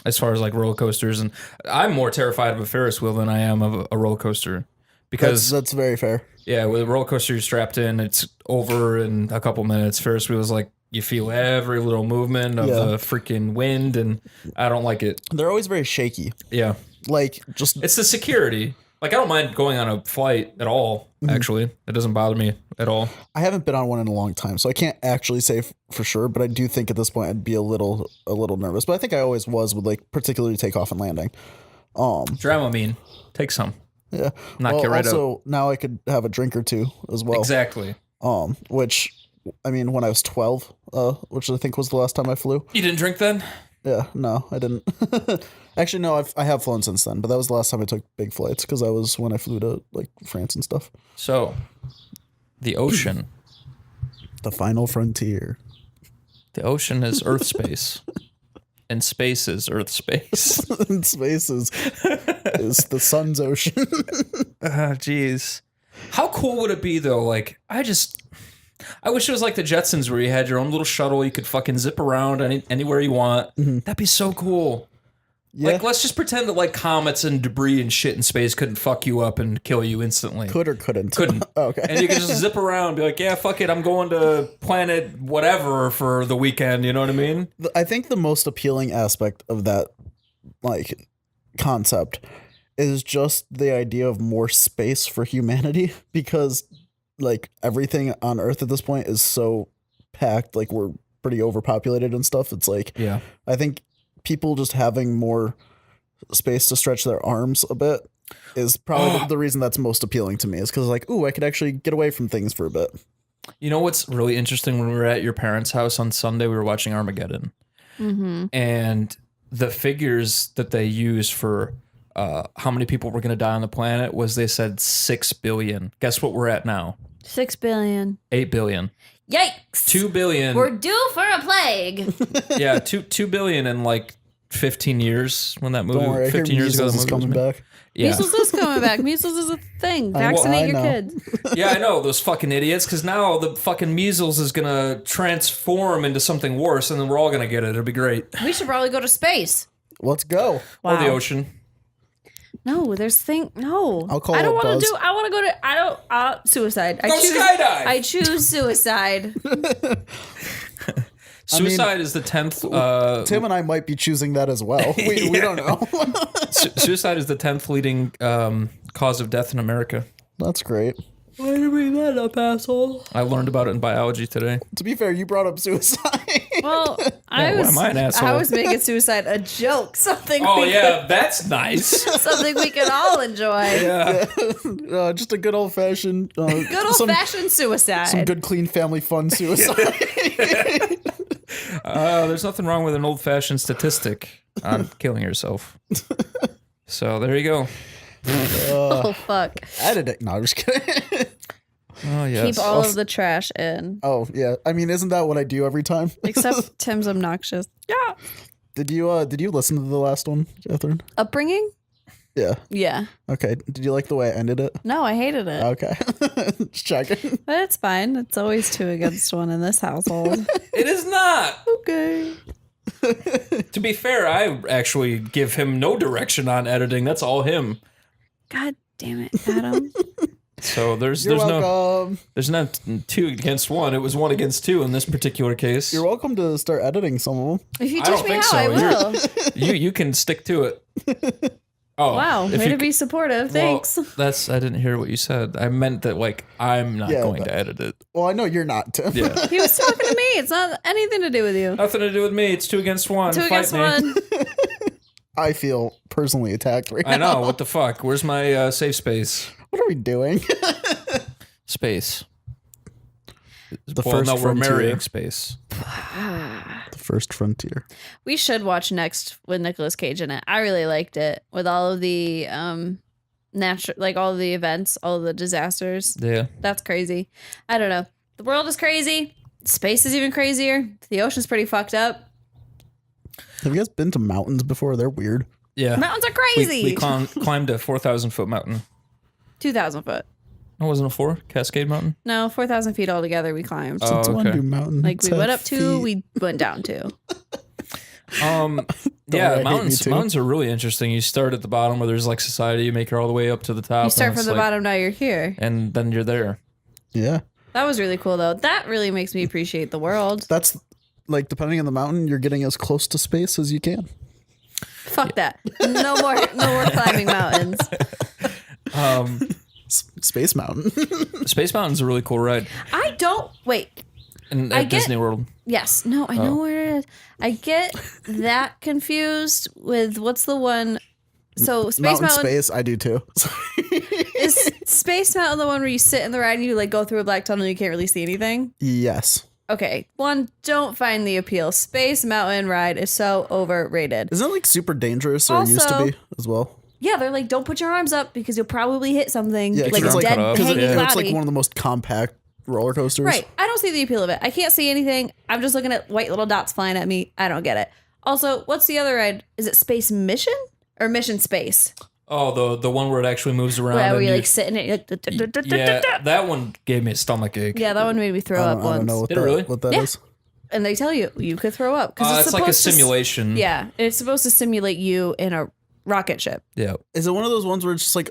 As far as like roller coasters, and I'm more terrified of a Ferris wheel than I am of a roller coaster, because That's very fair. yeah, with a roller coaster you're strapped in, it's over in a couple minutes. Ferris wheel is like you feel every little movement of Yeah. the freaking wind, and I don't like it. They're always very shaky. Yeah, Like just it's the security. Like I don't mind going on a flight at all. Actually, it doesn't bother me at all. I haven't been on one in a long time, so I can't actually say for sure. But I do think at this point I'd be a little nervous. But I think I always was with like particularly takeoff and landing. Dramamine, take some. Yeah. Knock you right also, now I could have a drink or two as well. Exactly. Which I mean, when I was 12, which I think was the last time I flew. You didn't drink then? Yeah, no, I didn't. Actually, no, I have flown since then, but that was the last time I took big flights because I was when I flew to like France and stuff. So, the ocean. The final frontier. The ocean is Earth space. And space is Earth space. And space is the sun's ocean. Jeez. How cool would it be, though? Like, I wish it was like the Jetsons where you had your own little shuttle. You could fucking zip around anywhere you want. Mm-hmm. That'd be so cool. Yeah. Like, let's just pretend that, like, comets and debris and shit in space couldn't fuck you up and kill you instantly. Could or couldn't? Couldn't. Oh, okay. And you could just zip around and be like, yeah, fuck it, I'm going to planet whatever for the weekend, you know what I mean? I think the most appealing aspect of that, like, concept is just the idea of more space for humanity because, like, everything on Earth at this point is so packed, like, we're pretty overpopulated and stuff. It's like, Yeah. I think people just having more space to stretch their arms a bit is probably the reason that's most appealing to me is because like, ooh, I could actually get away from things for a bit. You know what's really interesting? When we were at your parents' house on Sunday, we were watching Armageddon. Mm-hmm. And the figures that they used for how many people were going to die on the planet was they said 6 billion. Guess what we're at now? 6 billion. 8 billion. Yikes. 2 billion. We're due for a plague. Yeah, 2 billion in like 15 years when that movie. Don't worry, I hear 15 years ago, measles the is movie was coming made. back. Yeah. Measles is coming back. Measles is a thing. Vaccinate I your know. kids. Yeah, I know, those fucking idiots, because now the fucking measles is going to transform into something worse, and then we're all going to get it. It'll be great. We should probably go to space. Let's go. Or the Wow. ocean. No, no. I'll call I don't up want to Buzz. do. I want to go to. Suicide. Go skydive! I choose suicide. Suicide is the 10th. Tim and I might be choosing that as well. We don't know. Suicide is the 10th leading cause of death in America. That's great. Why did you bring that up, asshole? I learned about it in biology today. To be fair, you brought up suicide. Well, why am I an asshole? I was making suicide a joke. Something. Oh, we yeah, that's nice. something we can all enjoy. Yeah. Just a good old fashioned, Good old fashioned suicide. some good clean family fun suicide. There's nothing wrong with an old fashioned statistic on killing yourself. So there you go. Oh fuck! Editing. No, I'm just kidding. Oh, yes. Keep all of the trash in, Oh yeah. I mean, isn't that what I do every time? except Tim's obnoxious. Yeah. Did you listen to the last one, Catherine? Upbringing? Yeah. Yeah. Okay. Did you like the way I ended it? No, I hated it, Okay. Just checking. but it's fine. It's always 2 against 1 in this household. It is not. Okay. To be fair, I actually give him no direction on editing. That's all him. God damn it, Adam. So there's You're no welcome. there's not 2 against 1. It was 1 against 2 in this particular case. You're welcome to start editing some of them. If you I teach don't me think how, so. I will. You can stick to it. Oh Wow, if way you to be supportive. Thanks. Well, I didn't hear what you said. I meant that like I'm not Yeah, going but- to edit it. Well, I know you're not, Tim. Yeah. He was talking to me. It's not anything to do with you. Nothing to do with me. It's 2 against 1. 2 Fight against me. 1. I feel personally attacked right I now. know. What the fuck? Where's my safe space? What are we doing? Space. The Well, first no, we're frontier. marrying space. The first frontier. We should watch Next with Nicolas Cage in it. I really liked it with all of the natural, like all of the events, all of the disasters. Yeah. That's crazy. I don't know. The world is crazy. Space is even crazier. The ocean's pretty fucked up. Have you guys been to mountains before? They're weird. Yeah. Mountains are crazy. We climbed a 4,000-foot mountain. 2,000 foot. Oh, wasn't it 4? Cascade Mountain? No, 4,000 feet altogether we climbed. Oh, Since when okay. do mountains Like we have went up 2, feet? we went down 2. Yeah, worry, I hate me mountains. too. Mountains are really interesting. You start at the bottom where there's like society. You make it all the way up to the top. You start and from it's the like- bottom, now you're here. and then you're there. Yeah. That was really cool though. That really makes me appreciate the world. That's depending on the mountain, you're getting as close to space as you can. Fuck that. No more climbing mountains. Space Mountain. Space Mountain's a really cool ride. I don't wait. And I at get- Disney World. Yes. No, I know where it is. I get that confused with what's the one So Space Mountain Space, I do too. is Space Mountain the one where you sit in the ride and you like go through a black tunnel and you can't really see anything? Yes. Okay, one, don't find the appeal. Space Mountain ride is so overrated. Isn't it like super dangerous or it used to Also- be as well? Yeah, they're like, don't put your arms up because you'll probably hit something Yeah, like a it's like- dead because hanging It's body. like one of the most compact roller coasters. Right. I don't see the appeal of it. I can't see anything. I'm just looking at white little dots flying at me. I don't get it. Also, what's the other ride? Is it Space Mission or Mission Space? Oh, the one where it actually moves around. Where and you you- like sit in it. yeah, that one gave me a stomach ache. Yeah, that one made me throw I up don't, I don't once. know what Did it that, really? what that Yeah. is. And they tell you could throw up It's like a supposed to simulation. yeah, it's supposed to simulate you in a rocket ship. Yeah. Is it one of those ones where it's just like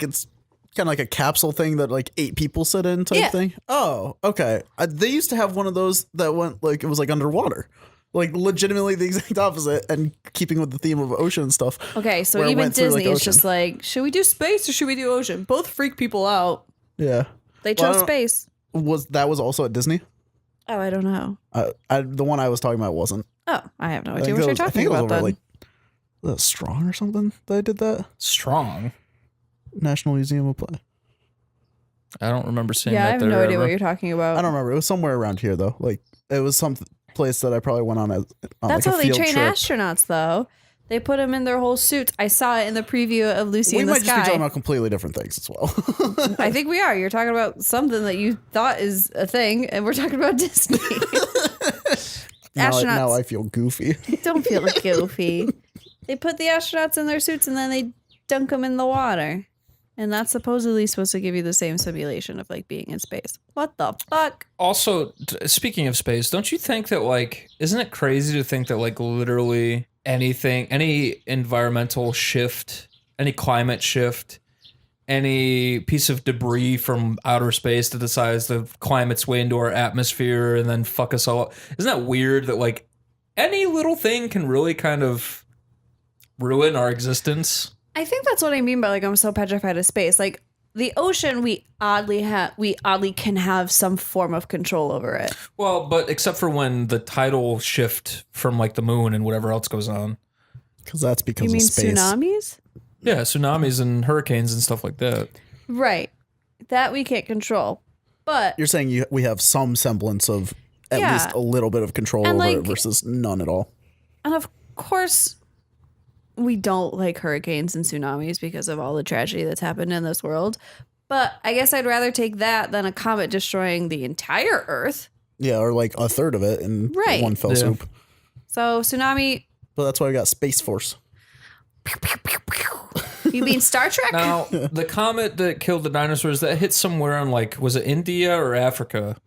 it's kind of like a capsule thing that like 8 people sit in type Yeah. thing? Oh, okay. They used to have one of those that went like it was like underwater. Like legitimately the exact opposite and keeping with the theme of ocean and stuff. Okay, so where it even went through, Disney like, is just ocean. like, should we do space or should we do ocean? Both freak people out. Yeah. They Well, I chose don't- space. Was also at Disney? Oh, I don't know. The one I was talking about wasn't. Oh, I have no I idea think what it you're was- I talking think it was about over then. like was that Strong or something that I did that. Strong. National Museum of Play. I don't remember seeing Yeah, that I have there no idea ever. what you're talking about. I don't remember. It was somewhere around here though. Like it was some place that I probably went on as on That's like how a they field train trip. astronauts, though. They put them in their whole suits. I saw it in the preview of Lucy We in the might just be Sky. talking about completely different things as well. I think we are. You're talking about something that you thought is a thing, and we're talking about Disney. Astronauts now I feel goofy. don't feel goofy. They put the astronauts in their suits and then they dunk them in the water. And that's supposedly supposed to give you the same simulation of like being in space. What the fuck? Also, speaking of space, don't you think that like, isn't it crazy to think that like literally anything, any environmental shift, any climate shift, any piece of debris from outer space that decides to climb its way into our atmosphere and then fuck us all up? Isn't that weird that like any little thing can really kind of ruin our existence? I think that's what I mean by like I'm so petrified of space. Like the ocean, we oddly can have some form of control over it. Well, but except for when the tidal shift from like the moon and whatever else goes on. Because that's because You mean of space. tsunamis? Yeah, tsunamis and hurricanes and stuff like that. Right. That we can't control. But You're saying we have some semblance of at Yeah. least a little bit of control And, over it like- versus none at all. and of course we don't like hurricanes and tsunamis because of all the tragedy that's happened in this world. But I guess I'd rather take that than a comet destroying the entire Earth. Yeah, or like a third of it in Right. one fell Yeah. swoop. So tsunami, But that's why we got Space Force. you mean Star Trek? Now, the comet that killed the dinosaurs, that hit somewhere in like, was it India or Africa?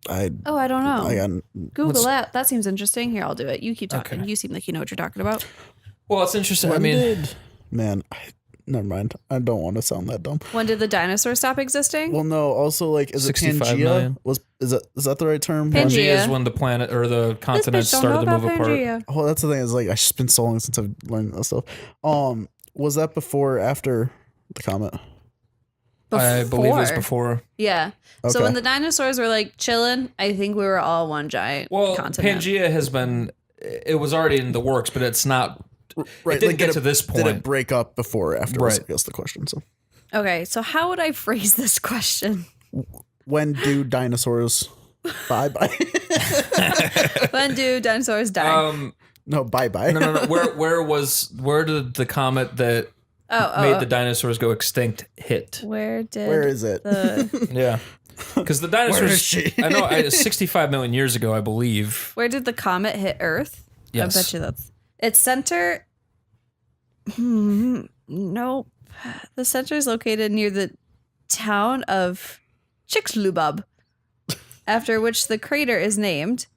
I Oh, I don't know. got Google that. That seems interesting. Here, I'll do it. You keep talking. Okay. You seem like you know what you're talking about. Well, it's interesting. I when mean, did- man, never mind. I don't want to sound that dumb. When did the dinosaurs stop existing? Well, no. Also, like, is it 65 Pangea? million. Is that the right term? Pangea. Pangea is when the planet or the this continents bitch don't know started to about move apart. Pangea. Oh, that's the thing. Is like I've just been so long since I've learned that stuff. Was that before or after the comet? I believe it was before. Yeah. So Okay. when the dinosaurs were like chilling, I think we were all one giant Well, continent. Pangea has been, it was already in the works, but it's not, Right. it didn't like, get did to it- this Did it point. break up before or after? Right. I guess the question. So Okay, so how would I phrase this question? when do dinosaurs bye bye? When do dinosaurs die? No, bye bye. no. Where did the comet that made the dinosaurs go extinct hit? Where did Where is it? the Yeah. Because the dinosaurs, Where is she? I know, 65 million years ago, I believe. where did the comet hit Earth? Yes. I bet you that's its center. Nope. The center is located near the town of Chicxulub, after which the crater is named.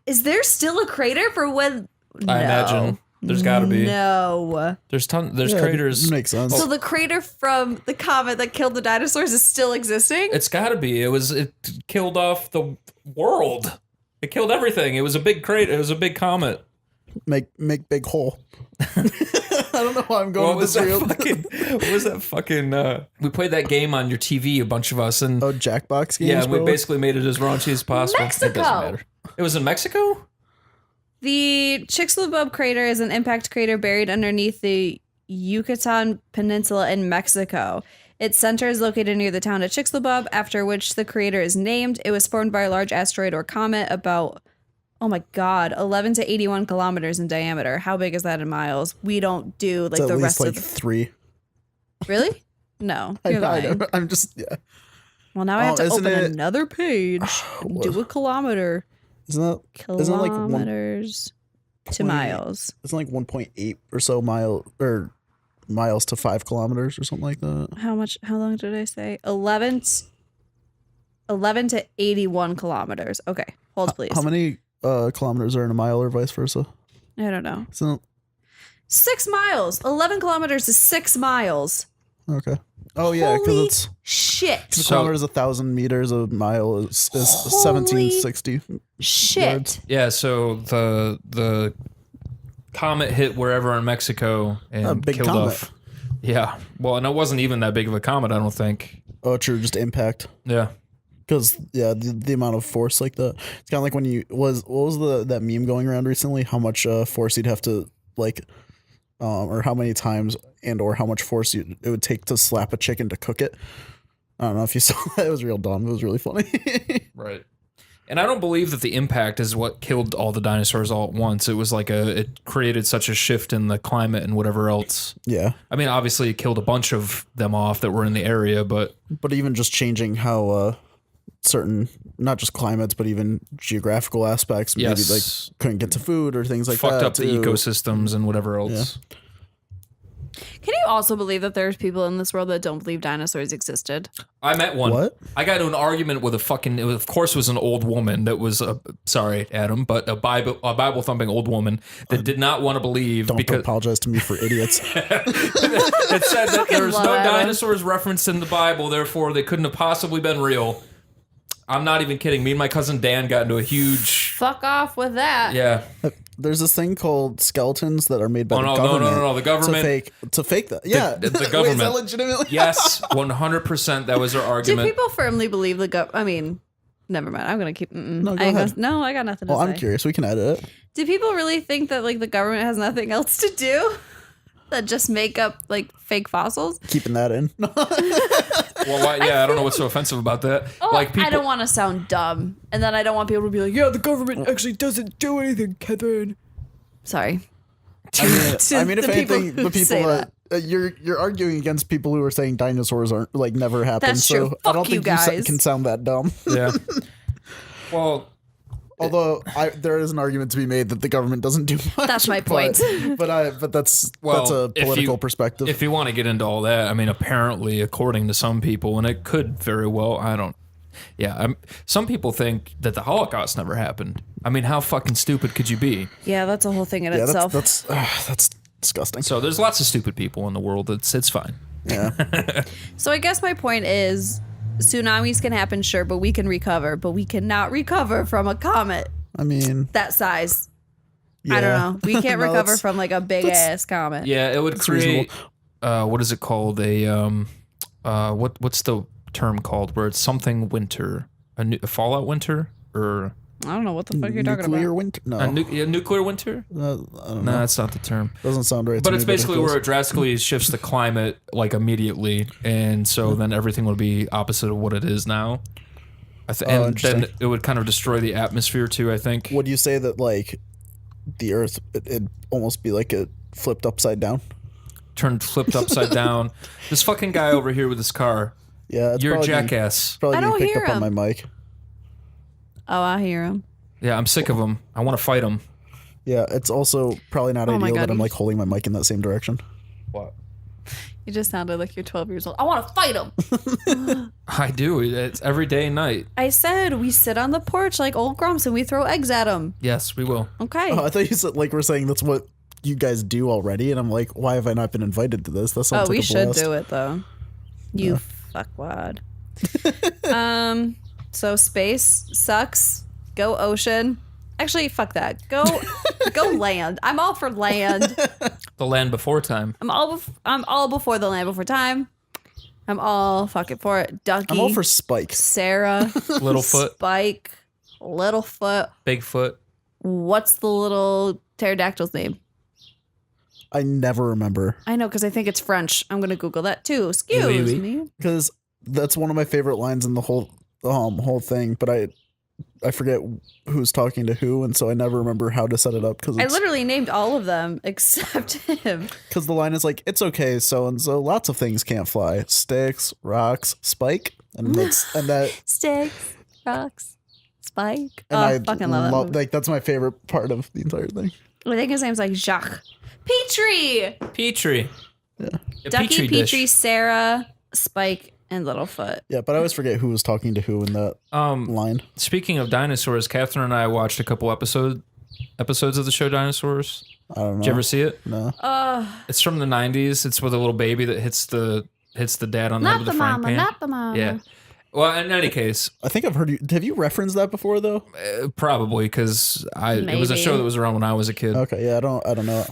Is there still a crater for when? I imagine there's got to be. No. There's Yeah, craters. Makes sense. So the crater from the comet that killed the dinosaurs is still existing? It's got to be. It killed off the world. It killed everything. It was a big crater. It was a big comet. Make big hole. I don't know why I'm going What with was this that real. fucking? What was that fucking? We played that game on your TV, a bunch of us, and Oh, Jackbox games. yeah, and we probably? basically made it as raunchy as possible. It Mexico! doesn't matter. It was in Mexico. The Chicxulub crater is an impact crater buried underneath the Yucatan Peninsula in Mexico. Its center is located near the town of Chicxulub, after which the crater is named. It was formed by a large asteroid or comet about, oh my God, 11 to 81 kilometers in diameter. How big is that in miles? We don't do like It's the at rest least of like the... 3. Really? No, I you're lying. know. I'm just, yeah. Well, now I have to isn't open it- another page and do a kilometer. Isn't that like Kilometers to miles. Isn't like 1.8 or so miles to 5 kilometers or something like that? How long did I say? 11 to 81 kilometers. Okay, hold please. How many kilometers are in a mile or vice versa? I don't know. So 6 miles. 11 kilometers is 6 miles. okay. Oh yeah, because Holy it's shit. a kilometer is 1,000 meters. A mile is 1760 Shit. yards. Yeah, so the comet hit wherever in Mexico and A big killed comet. off. Yeah. Well, and it wasn't even that big of a comet, I don't think. Oh, true. Just impact. Yeah. Because the amount of force like that. It's kind of like when what was that meme going around recently? How much force you'd have to like, or how many times or how much force it would take to slap a chicken to cook it. I don't know if you saw that. It was real dumb. It was really funny. Right. And I don't believe that the impact is what killed all the dinosaurs all at once. It was like it created such a shift in the climate and whatever else. Yeah. I mean, obviously it killed a bunch of them off that were in the area, but But even just changing how certain, not just climates, but even geographical aspects, maybe Yes. like couldn't get to food or things like fucked that. up the too. ecosystems and whatever else. Can you also believe that there's people in this world that don't believe dinosaurs existed? I met one. What? I got into an argument with of course, it was an old woman that was, sorry, Adam, but a Bible thumping old woman that did not want to believe Don't because apologize to me for idiots. it said that there's love no Adam. dinosaurs referenced in the Bible, therefore they couldn't have possibly been real. I'm not even kidding. Me and my cousin Dan got into a huge, Fuck off with that. yeah. There's this thing called skeletons that are made by Oh, the no, government. no, the government. to fake that. Yeah, the Wait, is government. that legitimately? Yes, 100%. That was their Do argument. people firmly believe I mean, never mind. I'm gonna keep. No, go I ain't ahead. gonna- no, I got nothing to Well, say. I'm curious. We can edit it. Do people really think that like the government has nothing else to do? That just make up like fake fossils? Keeping that in. Well, yeah, I don't know what's so offensive about that. Oh, Like people, I don't want to sound dumb, and then I don't want people to be like, "Yeah, the government actually doesn't do anything, Kevin." Sorry. I mean, if the people anything, who the people say that you're arguing against people who are saying dinosaurs aren't like never happened. That's so true. I don't Fuck you think guys. can sound that dumb. Yeah. Well, Although there is an argument to be made that the government doesn't do much. That's my point. But that's Well, a if political you- perspective. if you want to get into all that, I mean, apparently, according to some people, and it could very well, I don't. Yeah, some people think that the Holocaust never happened. I mean, how fucking stupid could you be? Yeah, that's a whole thing in yeah, itself. that's disgusting. So there's lots of stupid people in the world. It's fine. Yeah. So I guess my point is, tsunamis can happen, sure, but we can recover. But we cannot recover from a comet I mean, that size. yeah. I don't know. We can't No, recover that's- from like a big ass comet. Yeah, it would It's create. What is it called? What's the term called? Where it's something winter, a fallout winter, or I don't know what the fuck you're talking nuclear about. winter? No, a nuclear winter? I don't No, know. that's not the term. Doesn't sound right. But to it's me, basically it where does. it drastically shifts the climate like immediately, and so then everything would be opposite of what it is now. And then interesting. it would kind of destroy the atmosphere too, I think. Would you say that like the Earth it'd almost be like it flipped upside down? Flipped upside down. This fucking guy over here with his car. Yeah, it's You're a probably getting- jackass. Probably I getting don't picked hear up on him. my mic. Oh, I hear him. Yeah, I'm sick of him. I want to fight him. Yeah, it's also probably not Oh my ideal God, that I'm you- like holding my mic in that same direction. What? You just sounded like you're 12 years old. I want to fight him. I do. It's every day and night. I said we sit on the porch like old grumps and we throw eggs at him. Yes, we will. Okay. Oh, I thought you said like we're saying that's what you guys do already, and I'm like, why have I not been invited to this? That sounds Oh, we like a should blast. do it though. You fuckwad. So space sucks. Go ocean. Actually, fuck that. Go land. I'm all for land. The land before time. I'm all before the land before time. I'm all fucking for it. Ducky. I'm all for Spike. Sarah. Littlefoot, Spike. Littlefoot. Bigfoot. What's the little pterodactyl's name? I never remember. I know, because I think it's French. I'm going to Google that too. Excuse Oui, oui. me. Because that's one of my favorite lines in the whole thing, but I forget who's talking to who, and so I never remember how to set it up. Because I literally named all of them except him. Because the line is like, it's okay, so and so, lots of things can't fly. Sticks, rocks, spike, and that. Sticks, rocks, spike. And I fucking love that movie. Like, that's my favorite part of the entire thing. I think his name's like Jacques. Petrie! Yeah. A Ducky, dish. Petrie, Sarah, Spike, and Littlefoot. Yeah, but I always forget who was talking to who in that line. Speaking of dinosaurs, Catherine and I watched a couple episodes of the show Dinosaurs. I don't know. Did you ever see it? No. It's from the 90s. It's with a little baby that hits the dad on the head Not with the a frying mama, pan. not the mama. Yeah. Well, in any case, I think I've heard you. Have you referenced that before, though? probably because it was a Maybe. show that was around when I was a kid. Okay, yeah, I don't know.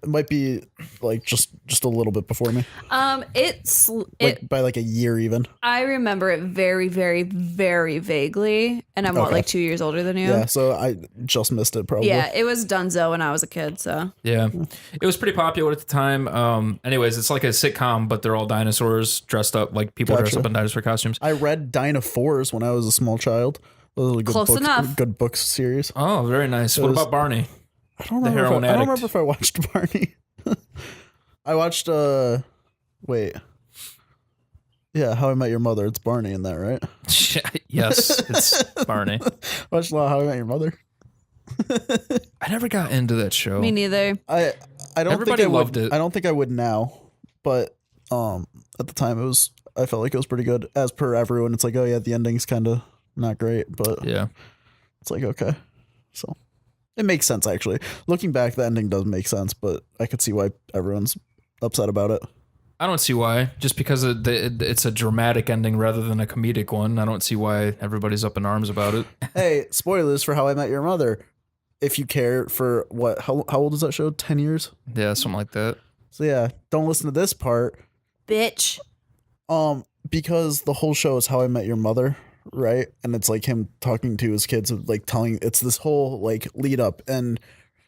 It might be like just a little bit before me, It's like by like a year even. I remember it very, very, very vaguely, and I'm what, Okay. like 2 years older than you. Yeah, so I just missed it probably. Yeah, it was Dunzo when I was a kid. So Yeah. It was pretty popular at the time. Anyways, it's like a sitcom, but they're all dinosaurs dressed up like people dress Gotcha. up in dinosaur costumes. I read Dinosaurs when I was a small child. Those are good Close books, enough. Good books series. Oh, very nice. What was- about Barney? I don't The remember. heroin I don't addict. remember if I watched Barney. I watched. Wait. Yeah, How I Met Your Mother. It's Barney in that, right? Yes, it's Barney. Watched a lot of How I Met Your Mother. I never got into that show. me neither. I don't Everybody think I loved would, it. I don't think I would now, but at the time I felt like it was pretty good. As per everyone, it's like, oh yeah, the ending's kind of not great, but Yeah. it's like okay, so it makes sense actually. Looking back, the ending does make sense, but I could see why everyone's upset about it. I don't see why. Just because it's a dramatic ending rather than a comedic one. I don't see why everybody's up in arms about it. Hey, spoilers for How I Met Your Mother. If you care for what, how old is that show? 10 years. Yeah, something like that. So yeah, don't listen to this part. Bitch. Because the whole show is How I Met Your Mother, right? And it's like him talking to his kids, like telling, it's this whole like lead up. And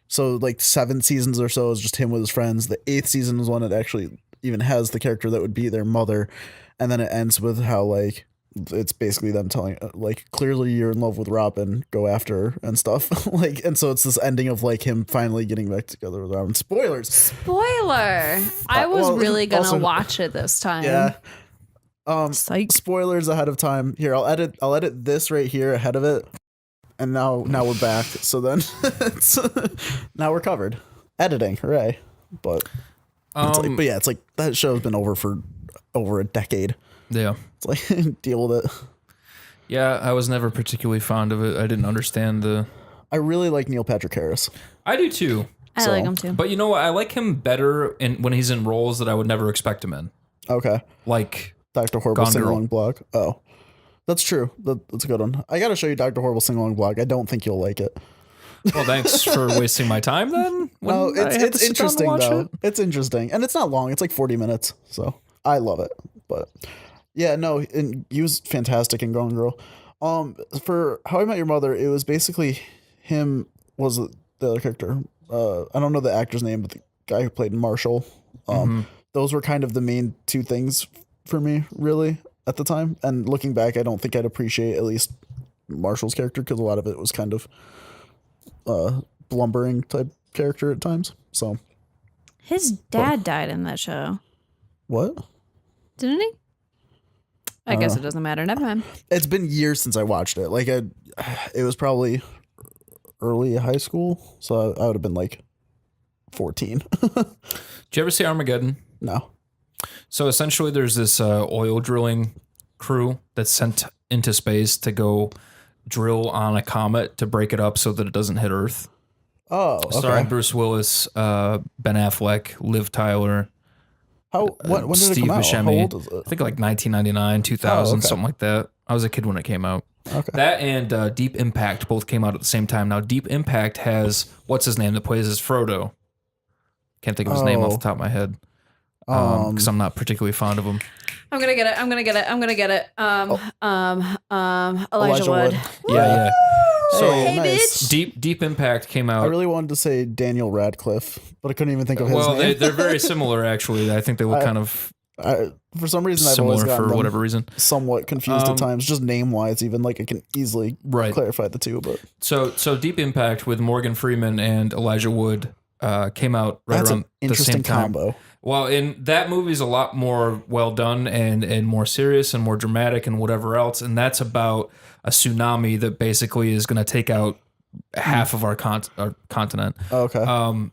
so like 7 seasons or so is just him with his friends. The 8th season is one that actually even has the character that would be their mother. And then it ends with how like it's basically them telling like, clearly you're in love with Robin, go after her and stuff. Like, and so it's this ending of like him finally getting back together with Robin. Spoilers. Spoiler. I was well, really gonna also- watch it this time. Yeah. Psych. Spoilers ahead of time. Here, I'll edit this right here ahead of it. And now we're back. So then now we're covered. Editing, hooray. But it's like that show's been over for over a decade. Yeah. It's like deal with it. Yeah, I was never particularly fond of it. I didn't understand I really like Neil Patrick Harris. I do too. I So- like him too. But you know what? I like him better when he's in roles that I would never expect him in. Okay. Like, Dr. Horrible Gone Sing Girl. Along Blog. Oh. That's true. That's a good one. I gotta show you Dr. Horrible Sing Along Blog. I don't think you'll like it. well, thanks for wasting my time then. when No, I have to it's sit down and interesting watch though. it. It's interesting, and it's not long. It's like 40 minutes, so I love it. But yeah, no, and he was fantastic in Gone Girl. For How I Met Your Mother, it was basically him was the other character. I don't know the actor's name, but the guy who played Marshall. Those were kind of the main 2 things for me, really, at the time. And looking back, I don't think I'd appreciate at least Marshall's character because a lot of it was kind of blumbering type character at times. So His dad died in that show, what? didn't he? I guess it doesn't matter. Never mind. It's been years since I watched it. Like it was probably early high school, so I would have been like 14. Did you ever see Armageddon? No. So essentially, there's this oil drilling crew that's sent into space to go drill on a comet to break it up so that it doesn't hit Earth. Oh, okay. Starring Bruce Willis, Ben Affleck, Liv Tyler, When did Steve it come out? How Buscemi. old is it? I think like 1999, 2000, Oh, okay. something like that. I was a kid when it came out. Okay. That and Deep Impact both came out at the same time. Now, Deep Impact has, what's his name that plays as Frodo? Can't think of his name off the top of my head. Because I'm not particularly fond of him. I'm gonna get it. Elijah Elijah Wood. Wood. Yeah. So Hey, Hey, nice. bitch. Deep Impact came out. I really wanted to say Daniel Radcliffe, but I couldn't even think of his well, name. they're very similar, actually. I think they look kind of For some reason, I've always similar gotten for them whatever reason. somewhat confused at times, just name wise. Even like I can easily Right. clarify the two, but So Deep Impact with Morgan Freeman and Elijah Wood came out right that's around an the interesting same time. combo. Well, in that movie's a lot more well done and more serious and more dramatic and whatever else, and that's about a tsunami that basically is going to take out half of our continent. Okay.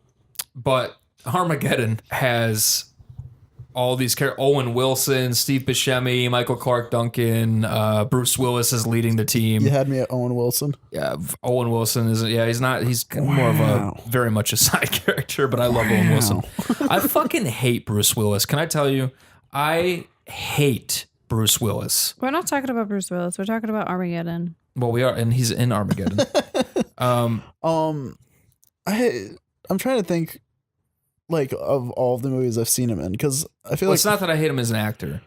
But Armageddon has all these characters: Owen Wilson, Steve Buscemi, Michael Clark Duncan, Bruce Willis is leading the team. You had me at Owen Wilson. Yeah, Owen Wilson is. Yeah, he's not. He's more of a very much a side character, but I love Owen Wilson. I fucking hate Bruce Willis. Can I tell you? I hate Bruce Willis. We're not talking about Bruce Willis. We're talking about Armageddon. Well, we are, and he's in Armageddon. I'm trying to think, like, of all of the movies I've seen him in, because I feel Well, like it's not that I hate him as an actor.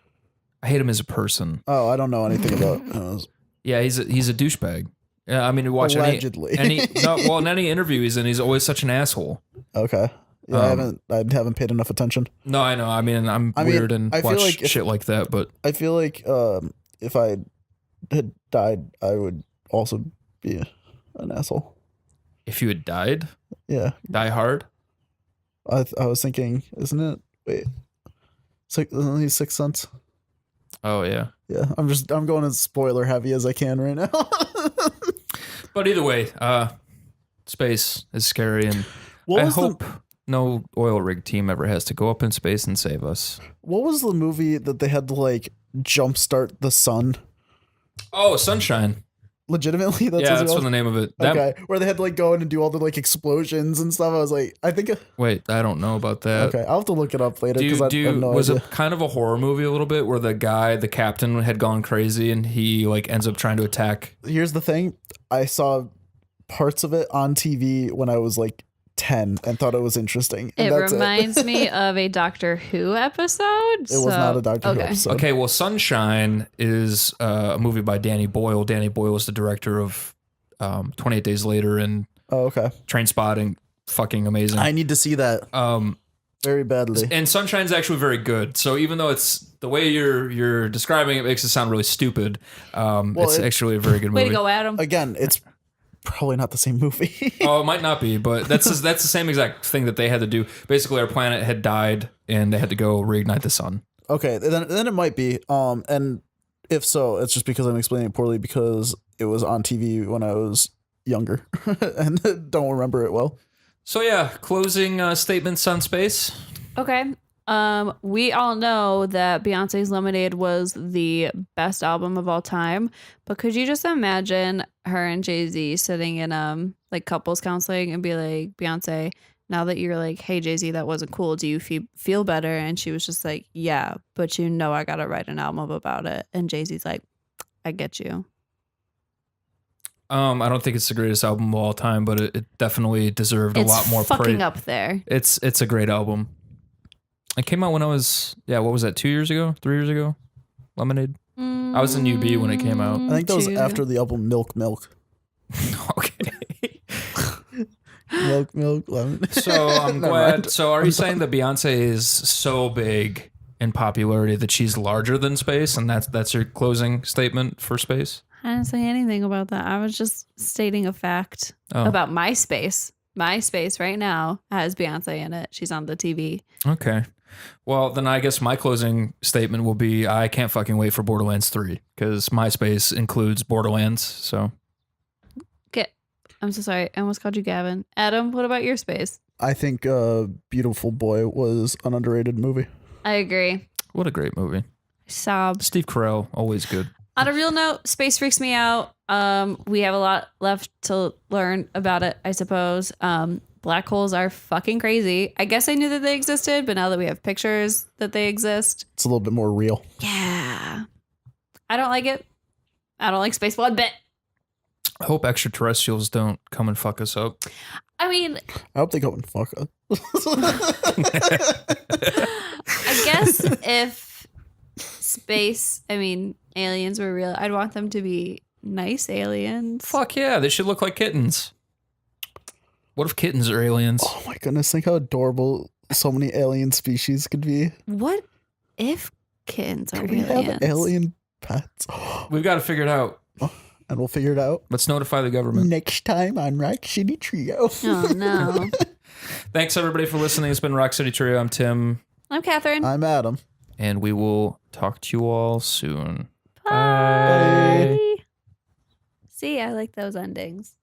I hate him as a person. I don't know anything about. Yeah, he's a douchebag. Yeah, I mean, you watch Allegedly. any in any interview he's in, he's always such an asshole. Okay. Yeah, I haven't paid enough attention. No, I know. I mean, I'm weird and I feel watch like shit like that, but I feel like if I had died, I would also be an asshole. if you had died, Yeah, Die Hard. I was thinking, isn't it? Wait, isn't he Sixth Sense? Oh yeah. Yeah, I'm going as spoiler heavy as I can right now. But either way, space is scary, and What I was hope no oil rig team ever has to go up in space and save us. What was the movie that they had to like jumpstart the sun? Oh, Sunshine. Legitimately, that's Yeah, what that's it what the was? name of it. Okay, where they had to like go in and do all the like explosions and stuff. I was like, I think. Wait, I don't know about that. Okay, I'll have to look it up later because I have no was idea. it kind of a horror movie a little bit where the captain had gone crazy and he like ends up trying to attack? Here's the thing: I saw parts of it on TV when I was like 10 and thought it was interesting. And It that's reminds me of a Doctor Who episode. It was not a Doctor Who episode. Okay, well, Sunshine is a movie by Danny Boyle. Danny Boyle is the director of 28 Days Later and Oh, okay. Trainspotting. Fucking amazing. I need to see that very badly. And Sunshine's actually very good. So even though it's the way you're describing it makes it sound really stupid, it's actually a very good movie. Way to go, Adam. Again, it's probably not the same movie. Oh, it might not be, but that's the same exact thing that they had to do. Basically, our planet had died, and they had to go reignite the sun. Okay, then it might be. And if so, it's just because I'm explaining it poorly because it was on TV when I was younger and don't remember it well. So yeah, closing statements on space. Okay. We all know that Beyonce's Lemonade was the best album of all time, but could you just imagine her and Jay-Z sitting in like couples counseling and be like, Beyonce, now that you're like, hey Jay-Z, that wasn't cool, do you feel better? And she was just like, yeah, but you know I gotta write an album about it. And Jay-Z's like, I get you. I don't think it's the greatest album of all time, but it definitely deserved a lot more fucking praise. up there. It's a great album. It came out when I was what was that? 2 years ago? 3 years ago? Lemonade. I was in UB when it came out. I think that was after the album Milk. Okay. Milk, lemon. So I'm Never glad. mind. So are you saying that Beyonce is so big in popularity that she's larger than space, and that's your closing statement for space? I didn't say anything about that. I was just stating a fact about MySpace. MySpace right now has Beyonce in it. She's on the TV. Okay. Well, then I guess my closing statement will be I can't fucking wait for Borderlands 3 because MySpace includes Borderlands. So Okay. I'm so sorry. I almost called you Gavin. Adam, what about your space? I think Beautiful Boy was an underrated movie. I agree. what a great movie. Sob. Steve Carell, always good. On a real note, space freaks me out. We have a lot left to learn about it, I suppose. Black holes are fucking crazy. I guess I knew that they existed, but now that we have pictures that they exist, It's a little bit more real. yeah. I don't like it. I don't like space one bit. I hope extraterrestrials don't come and fuck us up. I mean, I hope they go and fuck us. I guess if aliens were real, I'd want them to be nice aliens. Fuck yeah, they should look like kittens. What if kittens are aliens? Oh my goodness, think how adorable so many alien species could be. What if kittens are Could we aliens? have alien pets? We've got to figure it out. And we'll figure it out Let's notify the government. next time on Rock City Trio. Oh no. Thanks everybody for listening. It's been Rock City Trio. I'm Tim, I'm Catherine. I'm Adam. and we will talk to you all soon. Bye. See, I like those endings.